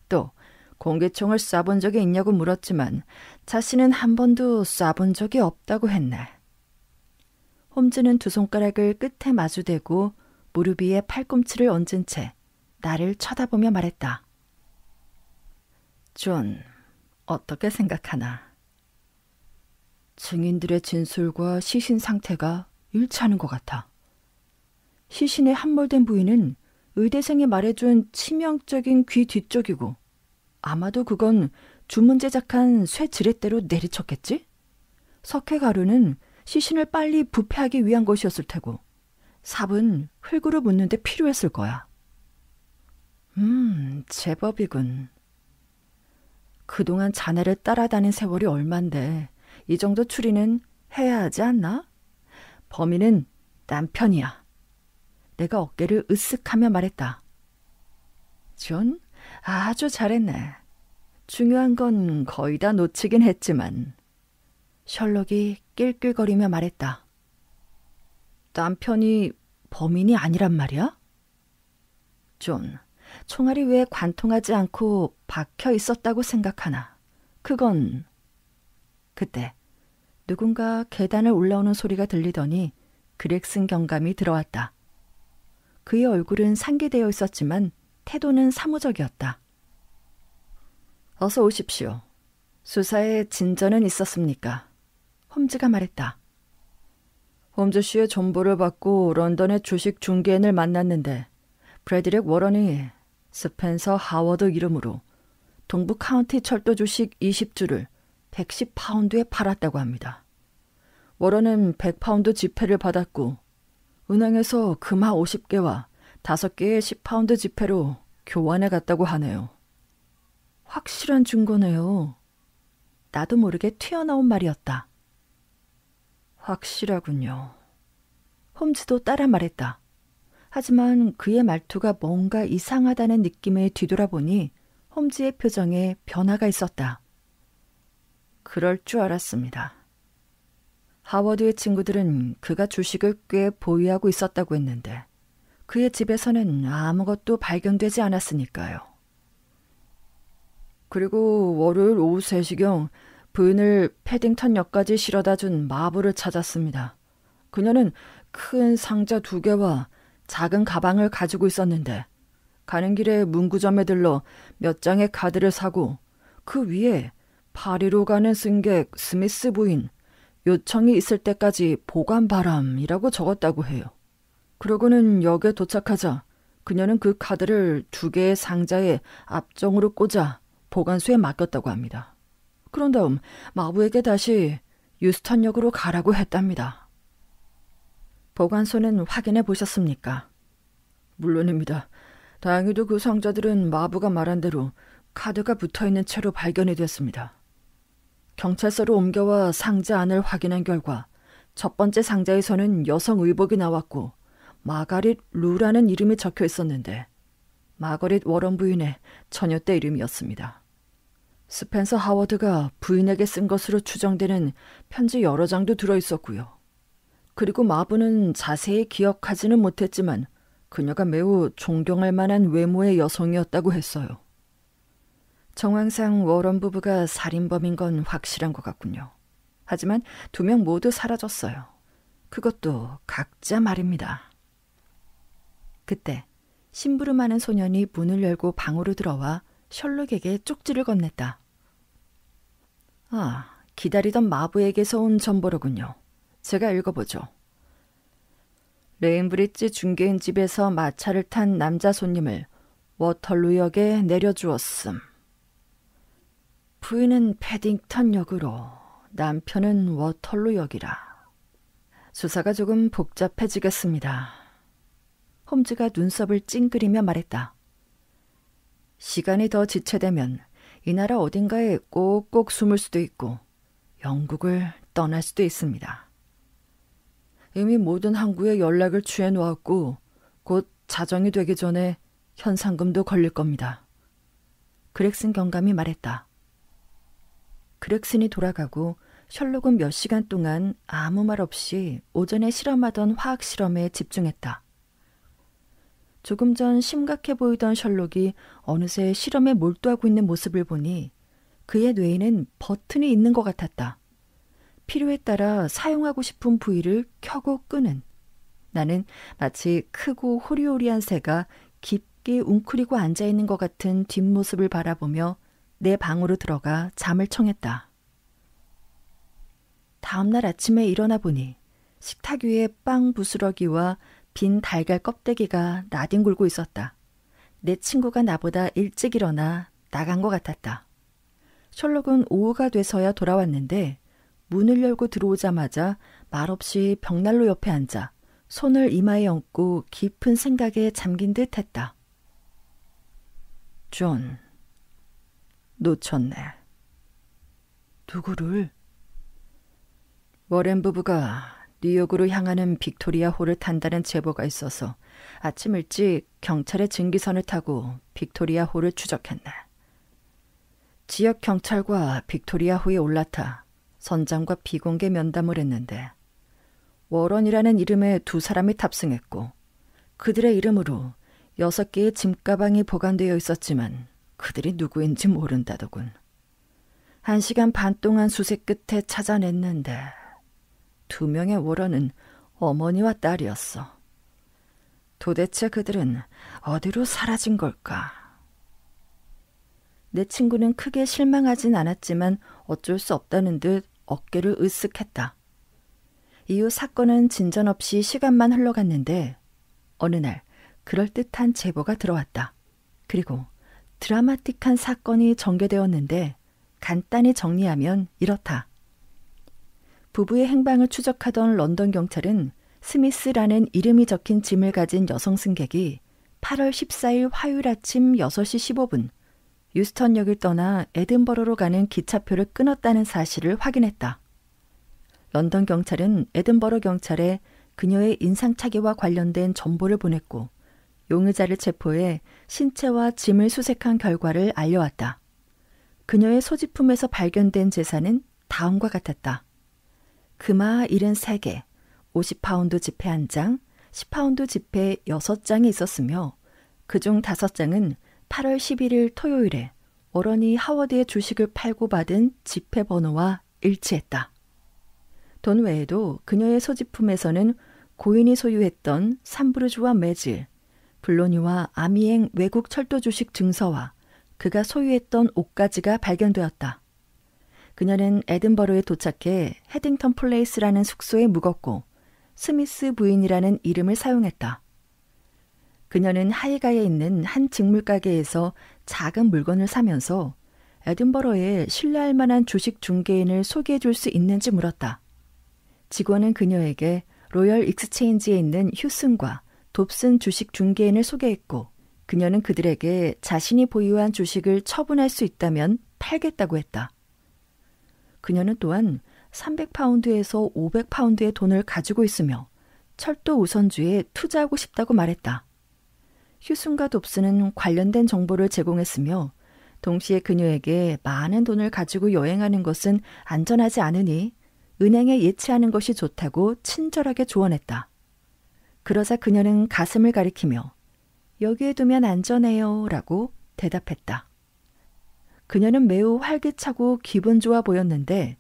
또 공기총을 쏴본 적이 있냐고 물었지만 자신은 한 번도 쏴본 적이 없다고 했네. 홈즈는 두 손가락을 끝에 마주대고 무릎 위에 팔꿈치를 얹은 채 나를 쳐다보며 말했다. 존, 어떻게 생각하나? 증인들의 진술과 시신 상태가 일치하는 것 같아. 시신의 함몰된 부위는 의대생이 말해준 치명적인 귀 뒤쪽이고 아마도 그건 주문 제작한 쇠 지렛대로 내리쳤겠지? 석회가루는 시신을 빨리 부패하기 위한 것이었을 테고 삽은 흙으로 묻는 데 필요했을 거야. 제법이군. 그동안 자네를 따라다닌 세월이 얼만데 이 정도 추리는 해야 하지 않나? 범인은 남편이야. 내가 어깨를 으쓱하며 말했다. 존, 아주 잘했네. 중요한 건 거의 다 놓치긴 했지만. 셜록이 낄낄거리며 말했다. 남편이 범인이 아니란 말이야? 존, 총알이 왜 관통하지 않고 박혀 있었다고 생각하나? 그건... 그때 누군가 계단을 올라오는 소리가 들리더니 그렉슨 경감이 들어왔다. 그의 얼굴은 상기되어 있었지만 태도는 사무적이었다. 어서 오십시오. 수사에 진전은 있었습니까? 홈즈가 말했다. 홈즈 씨의 정보를 받고 런던의 주식 중개인을 만났는데 브래드렉 워런이 스펜서 하워드 이름으로 동부 카운티 철도 주식 20주를 110파운드에 팔았다고 합니다. 워런은 100파운드 지폐를 받았고 은행에서 금화 50개와 5개의 10파운드 지폐로 교환해 갔다고 하네요. 확실한 증거네요. 나도 모르게 튀어나온 말이었다. 확실하군요. 홈즈도 따라 말했다. 하지만 그의 말투가 뭔가 이상하다는 느낌에 뒤돌아보니 홈즈의 표정에 변화가 있었다. 그럴 줄 알았습니다. 하워드의 친구들은 그가 주식을 꽤 보유하고 있었다고 했는데 그의 집에서는 아무것도 발견되지 않았으니까요. 그리고 월요일 오후 3시경 부인을 패딩턴역까지 실어다 준 마부를 찾았습니다. 그녀는 큰 상자 2개와 작은 가방을 가지고 있었는데 가는 길에 문구점에 들러 몇 장의 카드를 사고 그 위에 파리로 가는 승객 스미스 부인 요청이 있을 때까지 보관 바람이라고 적었다고 해요. 그러고는 역에 도착하자 그녀는 그 카드를 2개의 상자에 앞정으로 꽂아 보관소에 맡겼다고 합니다. 그런 다음 마부에게 다시 유스턴역으로 가라고 했답니다. 보관소는 확인해 보셨습니까? 물론입니다. 다행히도 그 상자들은 마부가 말한 대로 카드가 붙어있는 채로 발견이 됐습니다. 경찰서로 옮겨와 상자 안을 확인한 결과 첫 번째 상자에서는 여성 의복이 나왔고 마가릿 루라는 이름이 적혀 있었는데 마거릿 워런 부인의 처녀 때 이름이었습니다. 스펜서 하워드가 부인에게 쓴 것으로 추정되는 편지 여러 장도 들어있었고요. 그리고 마부는 자세히 기억하지는 못했지만 그녀가 매우 존경할 만한 외모의 여성이었다고 했어요. 정황상 워런 부부가 살인범인 건 확실한 것 같군요. 하지만 2명 모두 사라졌어요. 그것도 각자 말입니다. 그때 심부름하는 소년이 문을 열고 방으로 들어와 셜록에게 쪽지를 건넸다. 아, 기다리던 마부에게서 온 전보로군요. 제가 읽어보죠. 레인브리지 중개인 집에서 마차를 탄 남자 손님을 워털루역에 내려주었음. 부인은 패딩턴역으로, 남편은 워털루역이라. 수사가 조금 복잡해지겠습니다. 홈즈가 눈썹을 찡그리며 말했다. 시간이 더 지체되면 이 나라 어딘가에 꼭꼭 숨을 수도 있고 영국을 떠날 수도 있습니다. 이미 모든 항구에 연락을 취해 놓았고 곧 자정이 되기 전에 현상금도 걸릴 겁니다. 그렉슨 경감이 말했다. 그렉슨이 돌아가고 셜록은 몇 시간 동안 아무 말 없이 오전에 실험하던 화학 실험에 집중했다. 조금 전 심각해 보이던 셜록이 어느새 실험에 몰두하고 있는 모습을 보니 그의 뇌에는 버튼이 있는 것 같았다. 필요에 따라 사용하고 싶은 부위를 켜고 끄는. 나는 마치 크고 호리호리한 새가 깊게 웅크리고 앉아있는 것 같은 뒷모습을 바라보며 내 방으로 들어가 잠을 청했다. 다음날 아침에 일어나 보니 식탁 위에 빵 부스러기와 빈 달걀 껍데기가 나뒹굴고 있었다. 내 친구가 나보다 일찍 일어나 나간 것 같았다. 셜록은 오후가 돼서야 돌아왔는데 문을 열고 들어오자마자 말없이 벽난로 옆에 앉아 손을 이마에 얹고 깊은 생각에 잠긴 듯 했다. 존, 놓쳤네. 누구를? 워렌 부부가 뉴욕으로 향하는 빅토리아 호를 탄다는 제보가 있어서 아침 일찍 경찰의 증기선을 타고 빅토리아 호를 추적했네. 지역 경찰과 빅토리아 호에 올라타 선장과 비공개 면담을 했는데 워런이라는 이름의 두 사람이 탑승했고 그들의 이름으로 6개의 짐가방이 보관되어 있었지만 그들이 누구인지 모른다더군. 1시간 반 동안 수색 끝에 찾아냈는데 2명의 워런은 어머니와 딸이었어. 도대체 그들은 어디로 사라진 걸까? 내 친구는 크게 실망하진 않았지만 어쩔 수 없다는 듯 어깨를 으쓱했다. 이후 사건은 진전 없이 시간만 흘러갔는데 어느 날 그럴듯한 제보가 들어왔다. 그리고 드라마틱한 사건이 전개되었는데 간단히 정리하면 이렇다. 부부의 행방을 추적하던 런던 경찰은 스미스라는 이름이 적힌 짐을 가진 여성 승객이 8월 14일 화요일 아침 6시 15분 유스턴역을 떠나 에든버러로 가는 기차표를 끊었다는 사실을 확인했다. 런던 경찰은 에든버러 경찰에 그녀의 인상착의와 관련된 정보를 보냈고 용의자를 체포해 신체와 짐을 수색한 결과를 알려왔다. 그녀의 소지품에서 발견된 재산은 다음과 같았다. 금화 73개, 50파운드 지폐 1장, 10파운드 지폐 6장이 있었으며 그중 5장은 8월 11일 토요일에 워런이 하워드의 주식을 팔고 받은 지폐 번호와 일치했다. 돈 외에도 그녀의 소지품에서는 고인이 소유했던 삼브루즈와 매질, 블로니와 아미행 외국 철도 주식 증서와 그가 소유했던 옷가지가 발견되었다. 그녀는 에든버러에 도착해 헤딩턴 플레이스라는 숙소에 묵었고 스미스 부인이라는 이름을 사용했다. 그녀는 하이가에 있는 한 직물가게에서 작은 물건을 사면서 에든버러에 신뢰할 만한 주식 중개인을 소개해 줄 수 있는지 물었다. 직원은 그녀에게 로열 익스체인지에 있는 휴슨과 돕슨 주식 중개인을 소개했고 그녀는 그들에게 자신이 보유한 주식을 처분할 수 있다면 팔겠다고 했다. 그녀는 또한 300파운드에서 500파운드의 돈을 가지고 있으며 철도 우선주에 투자하고 싶다고 말했다. 휴슨과 돕슨은 관련된 정보를 제공했으며 동시에 그녀에게 많은 돈을 가지고 여행하는 것은 안전하지 않으니 은행에 예치하는 것이 좋다고 친절하게 조언했다. 그러자 그녀는 가슴을 가리키며 여기에 두면 안전해요 라고 대답했다. 그녀는 매우 활기차고 기분 좋아 보였는데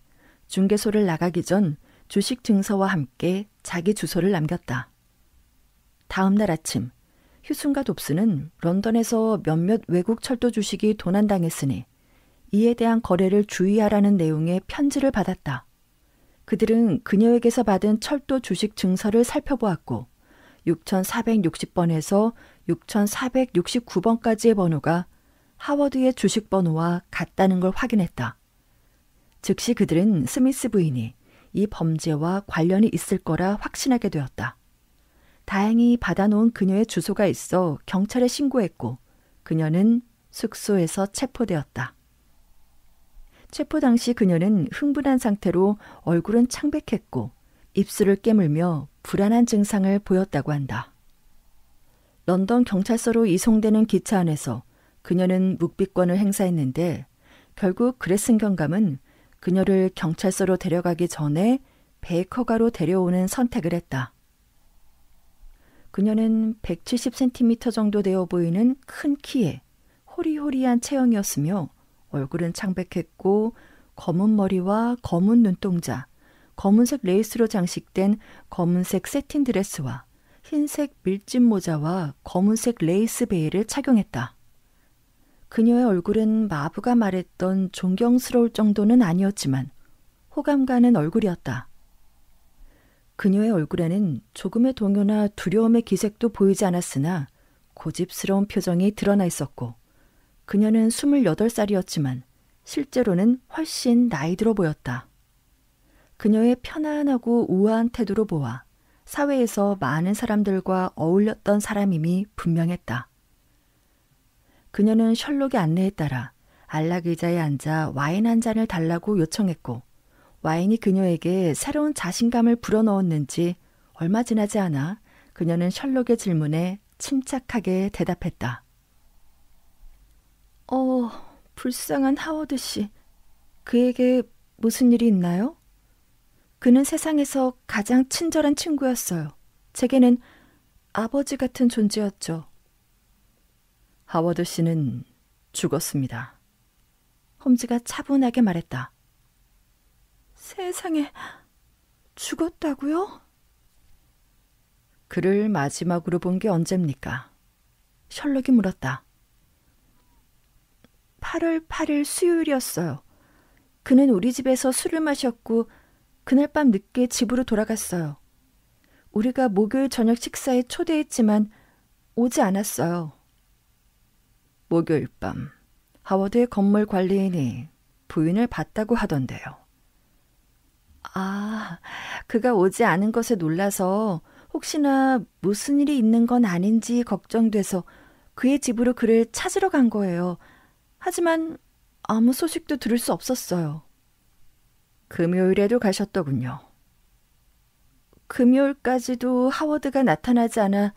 중개소를 나가기 전 주식 증서와 함께 자기 주소를 남겼다. 다음 날 아침 휴슨과 돕슨은 런던에서 몇몇 외국 철도 주식이 도난당했으니 이에 대한 거래를 주의하라는 내용의 편지를 받았다. 그들은 그녀에게서 받은 철도 주식 증서를 살펴보았고 6460번에서 6469번까지의 번호가 하워드의 주식 번호와 같다는 걸 확인했다. 즉시 그들은 스미스 부인이 이 범죄와 관련이 있을 거라 확신하게 되었다. 다행히 받아놓은 그녀의 주소가 있어 경찰에 신고했고 그녀는 숙소에서 체포되었다. 체포 당시 그녀는 흥분한 상태로 얼굴은 창백했고 입술을 깨물며 불안한 증상을 보였다고 한다. 런던 경찰서로 이송되는 기차 안에서 그녀는 묵비권을 행사했는데 결국 그레슨 경감은 그녀를 경찰서로 데려가기 전에 베이커가로 데려오는 선택을 했다. 그녀는 170cm 정도 되어 보이는 큰 키에 호리호리한 체형이었으며 얼굴은 창백했고 검은 머리와 검은 눈동자, 검은색 레이스로 장식된 검은색 세틴 드레스와 흰색 밀짚 모자와 검은색 레이스 베일을 착용했다. 그녀의 얼굴은 마부가 말했던 존경스러울 정도는 아니었지만 호감 가는 얼굴이었다. 그녀의 얼굴에는 조금의 동요나 두려움의 기색도 보이지 않았으나 고집스러운 표정이 드러나 있었고 그녀는 28살이었지만 실제로는 훨씬 나이 들어 보였다. 그녀의 편안하고 우아한 태도로 보아 사회에서 많은 사람들과 어울렸던 사람임이 분명했다. 그녀는 셜록의 안내에 따라 안락 의자에 앉아 와인 한 잔을 달라고 요청했고 와인이 그녀에게 새로운 자신감을 불어넣었는지 얼마 지나지 않아 그녀는 셜록의 질문에 침착하게 대답했다. 불쌍한 하워드 씨. 그에게 무슨 일이 있나요? 그는 세상에서 가장 친절한 친구였어요. 제게는 아버지 같은 존재였죠. 하워드 씨는 죽었습니다. 홈즈가 차분하게 말했다. 세상에, 죽었다고요? 그를 마지막으로 본 게 언제입니까? 셜록이 물었다. 8월 8일 수요일이었어요. 그는 우리 집에서 술을 마셨고 그날 밤 늦게 집으로 돌아갔어요. 우리가 목요일 저녁 식사에 초대했지만 오지 않았어요. 목요일 밤 하워드의 건물 관리인이 부인을 봤다고 하던데요. 아, 그가 오지 않은 것에 놀라서 혹시나 무슨 일이 있는 건 아닌지 걱정돼서 그의 집으로 그를 찾으러 간 거예요. 하지만 아무 소식도 들을 수 없었어요. 금요일에도 가셨더군요. 금요일까지도 하워드가 나타나지 않아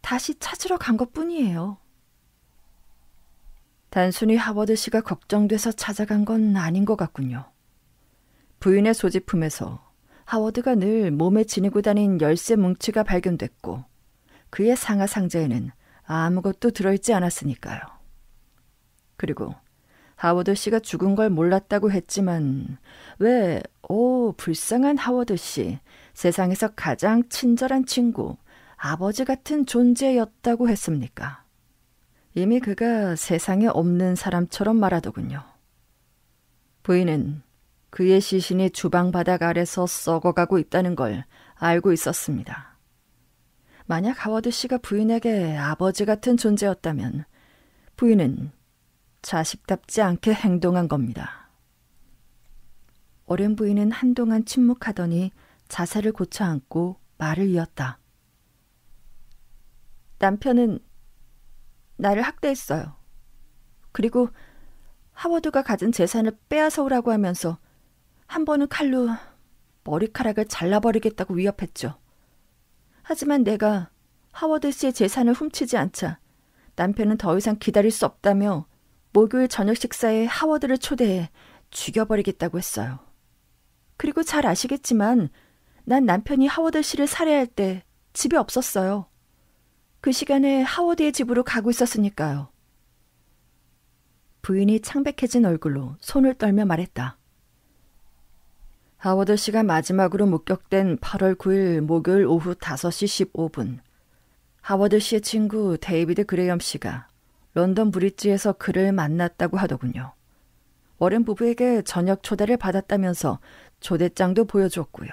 다시 찾으러 간 것뿐이에요. 단순히 하워드 씨가 걱정돼서 찾아간 건 아닌 것 같군요. 부인의 소지품에서 하워드가 늘 몸에 지니고 다닌 열쇠 뭉치가 발견됐고 그의 상하 상자에는 아무것도 들어있지 않았으니까요. 그리고 하워드 씨가 죽은 걸 몰랐다고 했지만 왜, 불쌍한 하워드 씨, 세상에서 가장 친절한 친구, 아버지 같은 존재였다고 했습니까? 이미 그가 세상에 없는 사람처럼 말하더군요. 부인은 그의 시신이 주방 바닥 아래서 썩어가고 있다는 걸 알고 있었습니다. 만약 하워드 씨가 부인에게 아버지 같은 존재였다면 부인은 자식답지 않게 행동한 겁니다. 어린 부인은 한동안 침묵하더니 자세를 고쳐 앉고 말을 이었다. 남편은 나를 학대했어요. 그리고 하워드가 가진 재산을 빼앗아 오라고 하면서 한 번은 칼로 머리카락을 잘라버리겠다고 위협했죠. 하지만 내가 하워드 씨의 재산을 훔치지 않자 남편은 더 이상 기다릴 수 없다며 목요일 저녁 식사에 하워드를 초대해 죽여버리겠다고 했어요. 그리고 잘 아시겠지만 난 남편이 하워드 씨를 살해할 때 집에 없었어요. 그 시간에 하워드의 집으로 가고 있었으니까요. 부인이 창백해진 얼굴로 손을 떨며 말했다. 하워드 씨가 마지막으로 목격된 8월 9일 목요일 오후 5시 15분. 하워드 씨의 친구 데이비드 그레이엄 씨가 런던 브릿지에서 그를 만났다고 하더군요. 어린 부부에게 저녁 초대를 받았다면서 초대장도 보여주었고요.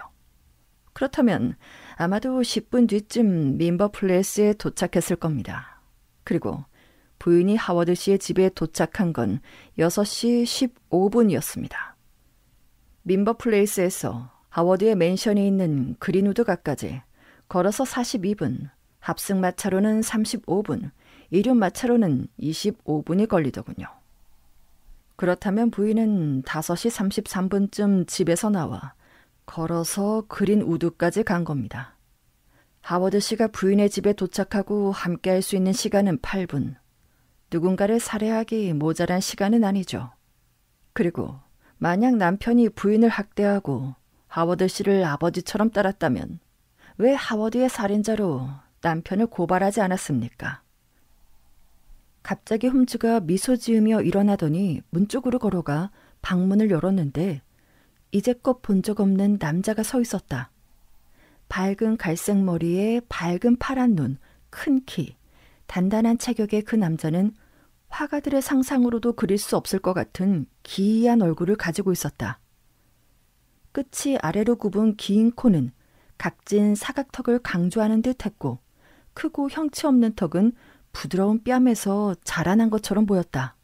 그렇다면 아마도 10분 뒤쯤 민버 플레이스에 도착했을 겁니다. 그리고 부인이 하워드 씨의 집에 도착한 건 6시 15분이었습니다. 민버 플레이스에서 하워드의 맨션이 있는 그린우드가까지 걸어서 42분, 합승마차로는 35분, 이륜마차로는 25분이 걸리더군요. 그렇다면 부인은 5시 33분쯤 집에서 나와 걸어서 그린우드까지 간 겁니다. 하워드 씨가 부인의 집에 도착하고 함께할 수 있는 시간은 8분. 누군가를 살해하기 모자란 시간은 아니죠. 그리고 만약 남편이 부인을 학대하고 하워드 씨를 아버지처럼 따랐다면 왜 하워드의 살인자로 남편을 고발하지 않았습니까? 갑자기 홈즈가 미소 지으며 일어나더니 문 쪽으로 걸어가 방문을 열었는데 이제껏 본 적 없는 남자가 서 있었다. 밝은 갈색 머리에 밝은 파란 눈, 큰 키, 단단한 체격의 그 남자는 화가들의 상상으로도 그릴 수 없을 것 같은 기이한 얼굴을 가지고 있었다. 끝이 아래로 굽은 긴 코는 각진 사각턱을 강조하는 듯했고 크고 형체 없는 턱은 부드러운 뺨에서 자라난 것처럼 보였다.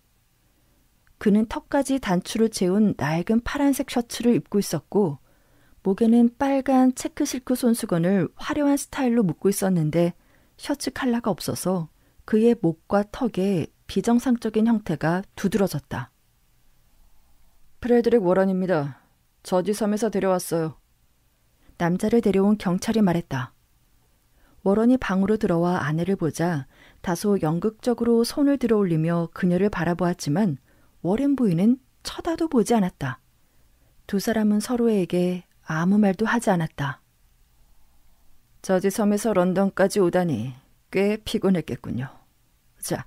그는 턱까지 단추를 채운 낡은 파란색 셔츠를 입고 있었고 목에는 빨간 체크 실크 손수건을 화려한 스타일로 묶고 있었는데 셔츠 컬러가 없어서 그의 목과 턱에 비정상적인 형태가 두드러졌다. 프레드릭 워런입니다. 저지섬에서 데려왔어요. 남자를 데려온 경찰이 말했다. 워런이 방으로 들어와 아내를 보자 다소 연극적으로 손을 들어올리며 그녀를 바라보았지만 워렌 부인은 쳐다도 보지 않았다. 두 사람은 서로에게 아무 말도 하지 않았다. 저지섬에서 런던까지 오다니 꽤 피곤했겠군요. 자,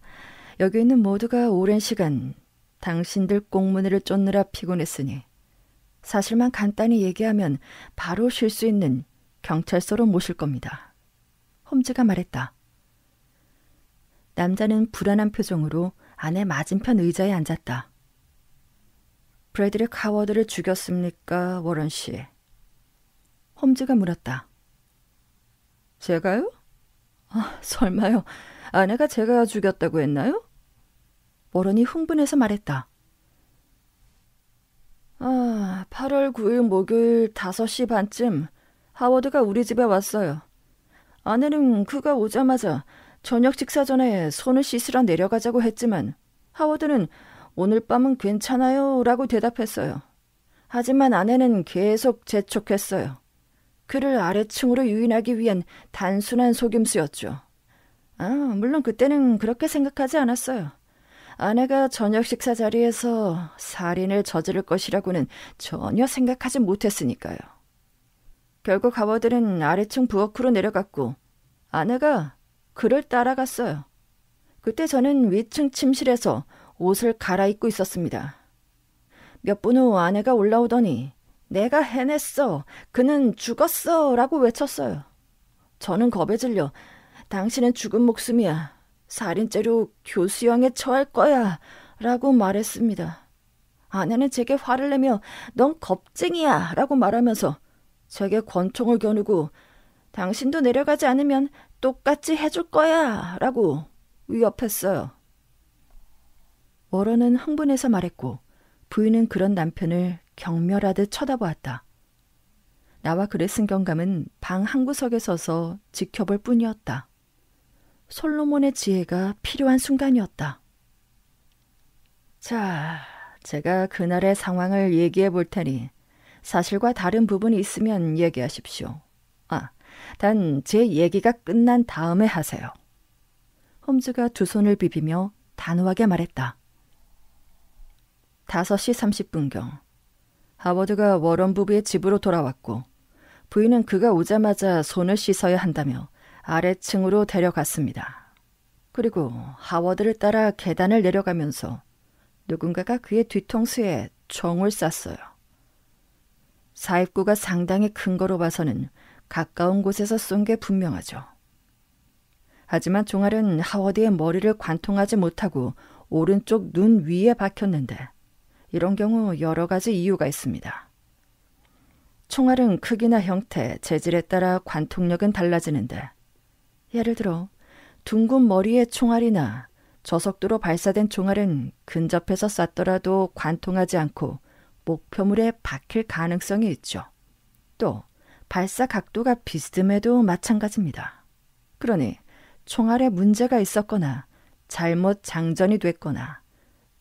여기 있는 모두가 오랜 시간 당신들 꽁무니를 쫓느라 피곤했으니 사실만 간단히 얘기하면 바로 쉴 수 있는 경찰서로 모실 겁니다. 홈즈가 말했다. 남자는 불안한 표정으로 아내 맞은편 의자에 앉았다. 브래드릭 하워드를 죽였습니까, 워런 씨? 홈즈가 물었다. 제가요? 설마요. 아내가 제가 죽였다고 했나요? 워런이 흥분해서 말했다. 8월 9일 목요일 5시 반쯤 하워드가 우리 집에 왔어요. 아내는 그가 오자마자 저녁 식사 전에 손을 씻으러 내려가자고 했지만 하워드는 오늘 밤은 괜찮아요 라고 대답했어요. 하지만 아내는 계속 재촉했어요. 그를 아래층으로 유인하기 위한 단순한 속임수였죠. 물론 그때는 그렇게 생각하지 않았어요. 아내가 저녁 식사 자리에서 살인을 저지를 것이라고는 전혀 생각하지 못했으니까요. 결국 하워드는 아래층 부엌으로 내려갔고 아내가 그를 따라갔어요. 그때 저는 위층 침실에서 옷을 갈아입고 있었습니다. 몇 분 후 아내가 올라오더니 내가 해냈어. 그는 죽었어. 라고 외쳤어요. 저는 겁에 질려 당신은 죽은 목숨이야. 살인죄로 교수형에 처할 거야. 라고 말했습니다. 아내는 제게 화를 내며 넌 겁쟁이야. 라고 말하면서 제게 권총을 겨누고 당신도 내려가지 않으면 똑같이 해줄 거야. 라고 위협했어요. 워런은 흥분해서 말했고 부인은 그런 남편을 경멸하듯 쳐다보았다. 나와 그레슨 경감은 방 한구석에 서서 지켜볼 뿐이었다. 솔로몬의 지혜가 필요한 순간이었다. 자, 제가 그날의 상황을 얘기해 볼 테니 사실과 다른 부분이 있으면 얘기하십시오. 단 제 얘기가 끝난 다음에 하세요. 홈즈가 두 손을 비비며 단호하게 말했다. 5시 30분경 하워드가 워런 부부의 집으로 돌아왔고 부인은 그가 오자마자 손을 씻어야 한다며 아래층으로 데려갔습니다. 그리고 하워드를 따라 계단을 내려가면서 누군가가 그의 뒤통수에 총을 쐈어요. 사입구가 상당히 큰 거로 봐서는 가까운 곳에서 쏜 게 분명하죠. 하지만 총알은 하워드의 머리를 관통하지 못하고 오른쪽 눈 위에 박혔는데 이런 경우 여러 가지 이유가 있습니다. 총알은 크기나 형태, 재질에 따라 관통력은 달라지는데 예를 들어 둥근 머리의 총알이나 저속도로 발사된 총알은 근접해서 쐈더라도 관통하지 않고 목표물에 박힐 가능성이 있죠. 또 발사 각도가 비스듬해도 마찬가지입니다. 그러니 총알에 문제가 있었거나 잘못 장전이 됐거나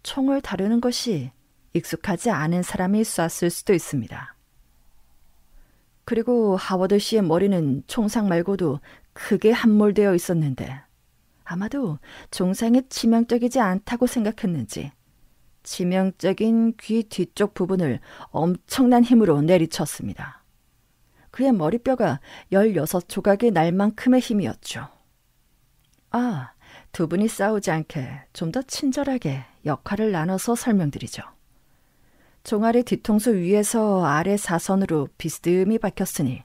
총을 다루는 것이 익숙하지 않은 사람이 쐈을 수도 있습니다. 그리고 하워드 씨의 머리는 총상 말고도 크게 함몰되어 있었는데 아마도 종상이 치명적이지 않다고 생각했는지 치명적인 귀 뒤쪽 부분을 엄청난 힘으로 내리쳤습니다. 그의 머리뼈가 16조각이 날 만큼의 힘이었죠. 두 분이 싸우지 않게 좀 더 친절하게 역할을 나눠서 설명드리죠. 총알이 뒤통수 위에서 아래 사선으로 비스듬히 박혔으니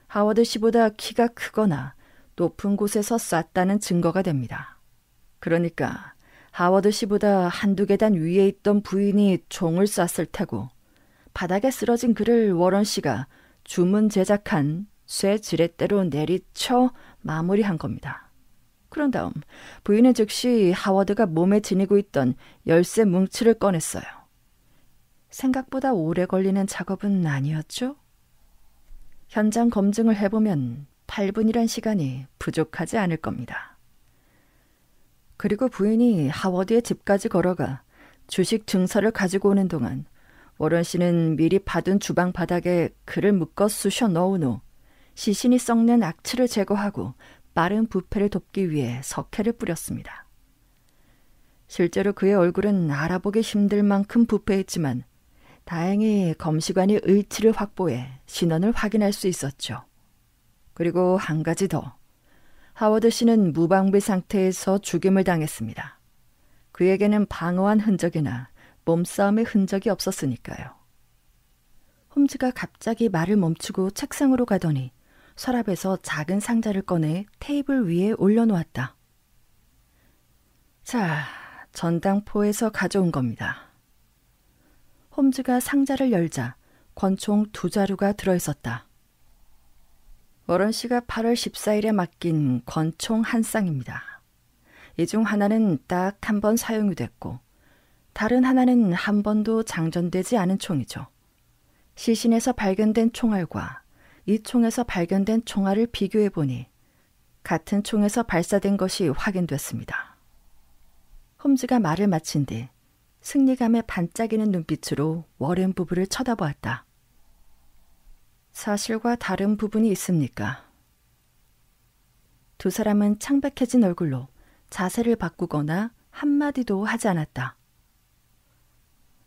하워드 씨보다 키가 크거나 높은 곳에서 쐈다는 증거가 됩니다. 그러니까 하워드 씨보다 한두 계단 위에 있던 부인이 총을 쐈을 테고 바닥에 쓰러진 그를 워런 씨가 주문 제작한 쇠 지렛대로 내리쳐 마무리한 겁니다. 그런 다음 부인은 즉시 하워드가 몸에 지니고 있던 열쇠 뭉치를 꺼냈어요. 생각보다 오래 걸리는 작업은 아니었죠? 현장 검증을 해보면 8분이란 시간이 부족하지 않을 겁니다. 그리고 부인이 하워드의 집까지 걸어가 주식 증서를 가지고 오는 동안 워런 씨는 미리 받은 주방 바닥에 그를 묶어 쑤셔 넣은 후 시신이 썩는 악취를 제거하고 빠른 부패를 돕기 위해 석회를 뿌렸습니다. 실제로 그의 얼굴은 알아보기 힘들 만큼 부패했지만 다행히 검시관이 의치를 확보해 신원을 확인할 수 있었죠. 그리고 한 가지 더. 하워드 씨는 무방비 상태에서 죽임을 당했습니다. 그에게는 방어한 흔적이나 몸싸움의 흔적이 없었으니까요. 홈즈가 갑자기 말을 멈추고 책상으로 가더니 서랍에서 작은 상자를 꺼내 테이블 위에 올려놓았다. 자, 전당포에서 가져온 겁니다. 홈즈가 상자를 열자 권총 2자루가 들어있었다. 워런 씨가 8월 14일에 맡긴 권총 1쌍입니다. 이 중 하나는 딱 한 번 사용이 됐고 다른 하나는 한 번도 장전되지 않은 총이죠. 시신에서 발견된 총알과 이 총에서 발견된 총알을 비교해보니 같은 총에서 발사된 것이 확인됐습니다. 홈즈가 말을 마친 뒤 승리감에 반짝이는 눈빛으로 워렌 부부를 쳐다보았다. 사실과 다른 부분이 있습니까? 두 사람은 창백해진 얼굴로 자세를 바꾸거나 한마디도 하지 않았다.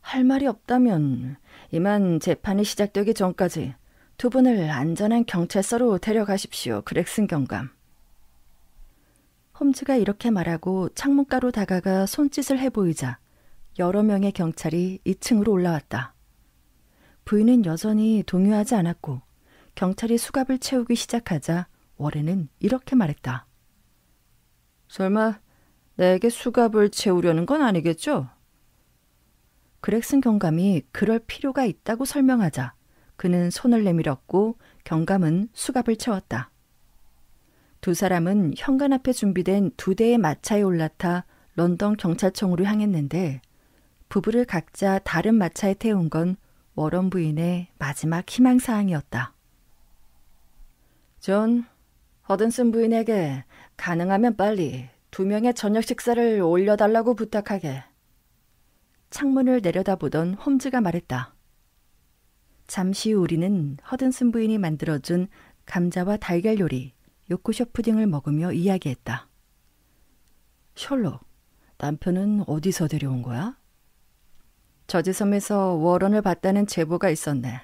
할 말이 없다면 이만 재판이 시작되기 전까지 두 분을 안전한 경찰서로 데려가십시오, 그렉슨 경감. 홈즈가 이렇게 말하고 창문가로 다가가 손짓을 해보이자 여러 명의 경찰이 2층으로 올라왔다. 부인은 여전히 동요하지 않았고 경찰이 수갑을 채우기 시작하자 워렌은 이렇게 말했다. 설마 내게 수갑을 채우려는 건 아니겠죠? 그렉슨 경감이 그럴 필요가 있다고 설명하자 그는 손을 내밀었고 경감은 수갑을 채웠다. 두 사람은 현관 앞에 준비된 2대의 마차에 올라타 런던 경찰청으로 향했는데 부부를 각자 다른 마차에 태운 건 워런 부인의 마지막 희망사항이었다. 존, 허든슨 부인에게 가능하면 빨리 2명의 저녁 식사를 올려달라고 부탁하게. 창문을 내려다보던 홈즈가 말했다. 잠시 후 우리는 허든슨 부인이 만들어준 감자와 달걀 요리, 요코셔 푸딩을 먹으며 이야기했다. 셜록, 남편은 어디서 데려온 거야? 저지섬에서 워런을 봤다는 제보가 있었네.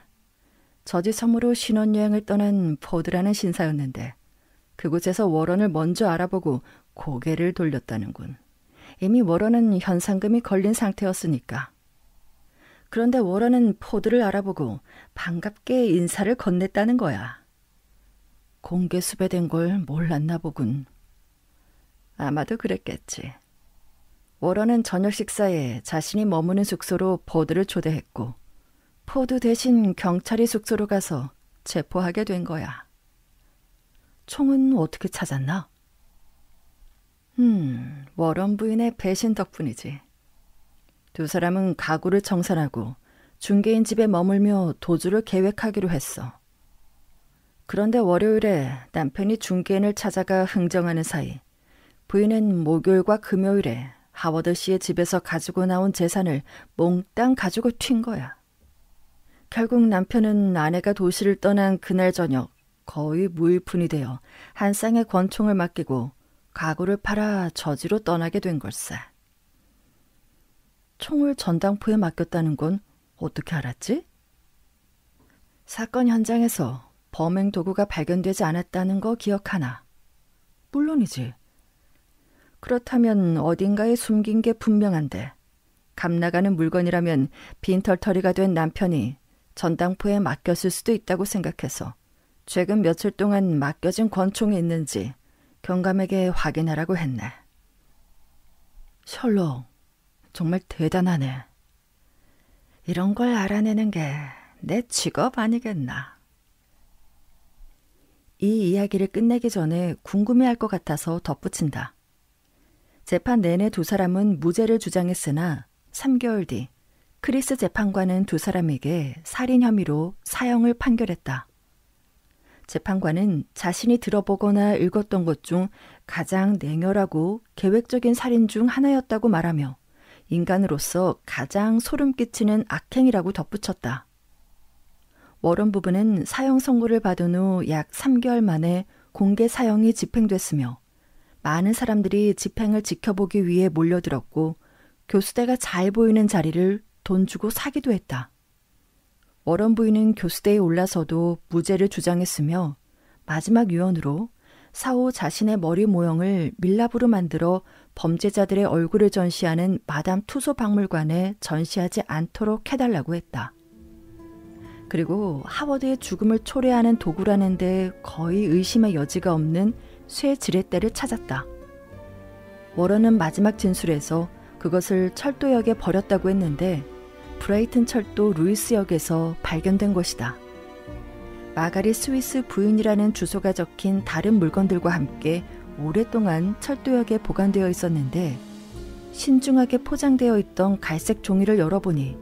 저지섬으로 신혼여행을 떠난 포드라는 신사였는데 그곳에서 워런을 먼저 알아보고 고개를 돌렸다는군. 이미 워런은 현상금이 걸린 상태였으니까. 그런데 워런은 포드를 알아보고 반갑게 인사를 건넸다는 거야. 공개 수배된 걸 몰랐나 보군. 아마도 그랬겠지. 워런은 저녁 식사에 자신이 머무는 숙소로 포드를 초대했고 포드 대신 경찰이 숙소로 가서 체포하게 된 거야. 총은 어떻게 찾았나? 워런 부인의 배신 덕분이지. 두 사람은 가구를 청산하고 중개인 집에 머물며 도주를 계획하기로 했어. 그런데 월요일에 남편이 중개인을 찾아가 흥정하는 사이 부인은 목요일과 금요일에 하워드 씨의 집에서 가지고 나온 재산을 몽땅 가지고 튄 거야. 결국 남편은 아내가 도시를 떠난 그날 저녁 거의 무일푼이 되어 한 쌍의 권총을 맡기고 가구를 팔아 저지로 떠나게 된 걸세. 총을 전당포에 맡겼다는 건 어떻게 알았지? 사건 현장에서 범행 도구가 발견되지 않았다는 거 기억하나? 물론이지. 그렇다면 어딘가에 숨긴 게 분명한데 값나가는 물건이라면 빈털터리가 된 남편이 전당포에 맡겼을 수도 있다고 생각해서 최근 며칠 동안 맡겨진 권총이 있는지 경감에게 확인하라고 했네. 셜록, 정말 대단하네. 이런 걸 알아내는 게 내 직업 아니겠나. 이 이야기를 끝내기 전에 궁금해할 것 같아서 덧붙인다. 재판 내내 두 사람은 무죄를 주장했으나 3개월 뒤 크리스 재판관은 두 사람에게 살인 혐의로 사형을 판결했다. 재판관은 자신이 들어보거나 읽었던 것 중 가장 냉혈하고 계획적인 살인 중 하나였다고 말하며 인간으로서 가장 소름 끼치는 악행이라고 덧붙였다. 워런 부부는 사형 선고를 받은 후 약 3개월 만에 공개 사형이 집행됐으며 많은 사람들이 집행을 지켜보기 위해 몰려들었고 교수대가 잘 보이는 자리를 돈 주고 사기도 했다. 워런 부인은 교수대에 올라서도 무죄를 주장했으며 마지막 유언으로 사후 자신의 머리 모형을 밀랍으로 만들어 범죄자들의 얼굴을 전시하는 마담 투소 박물관에 전시하지 않도록 해달라고 했다. 그리고 하워드의 죽음을 초래하는 도구라는 데 거의 의심의 여지가 없는 쇠 지렛대를 찾았다. 워런은 마지막 진술에서 그것을 철도역에 버렸다고 했는데 브라이튼 철도 루이스역에서 발견된 것이다. 마가릿 스위스 부인이라는 주소가 적힌 다른 물건들과 함께 오랫동안 철도역에 보관되어 있었는데 신중하게 포장되어 있던 갈색 종이를 열어보니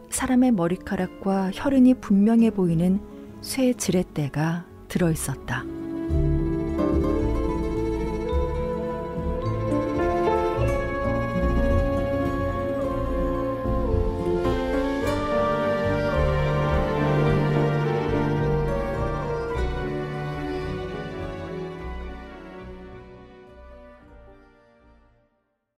사람의 머리카락과 혈흔이 분명해 보이는 쇠 지렛대가 들어있었다.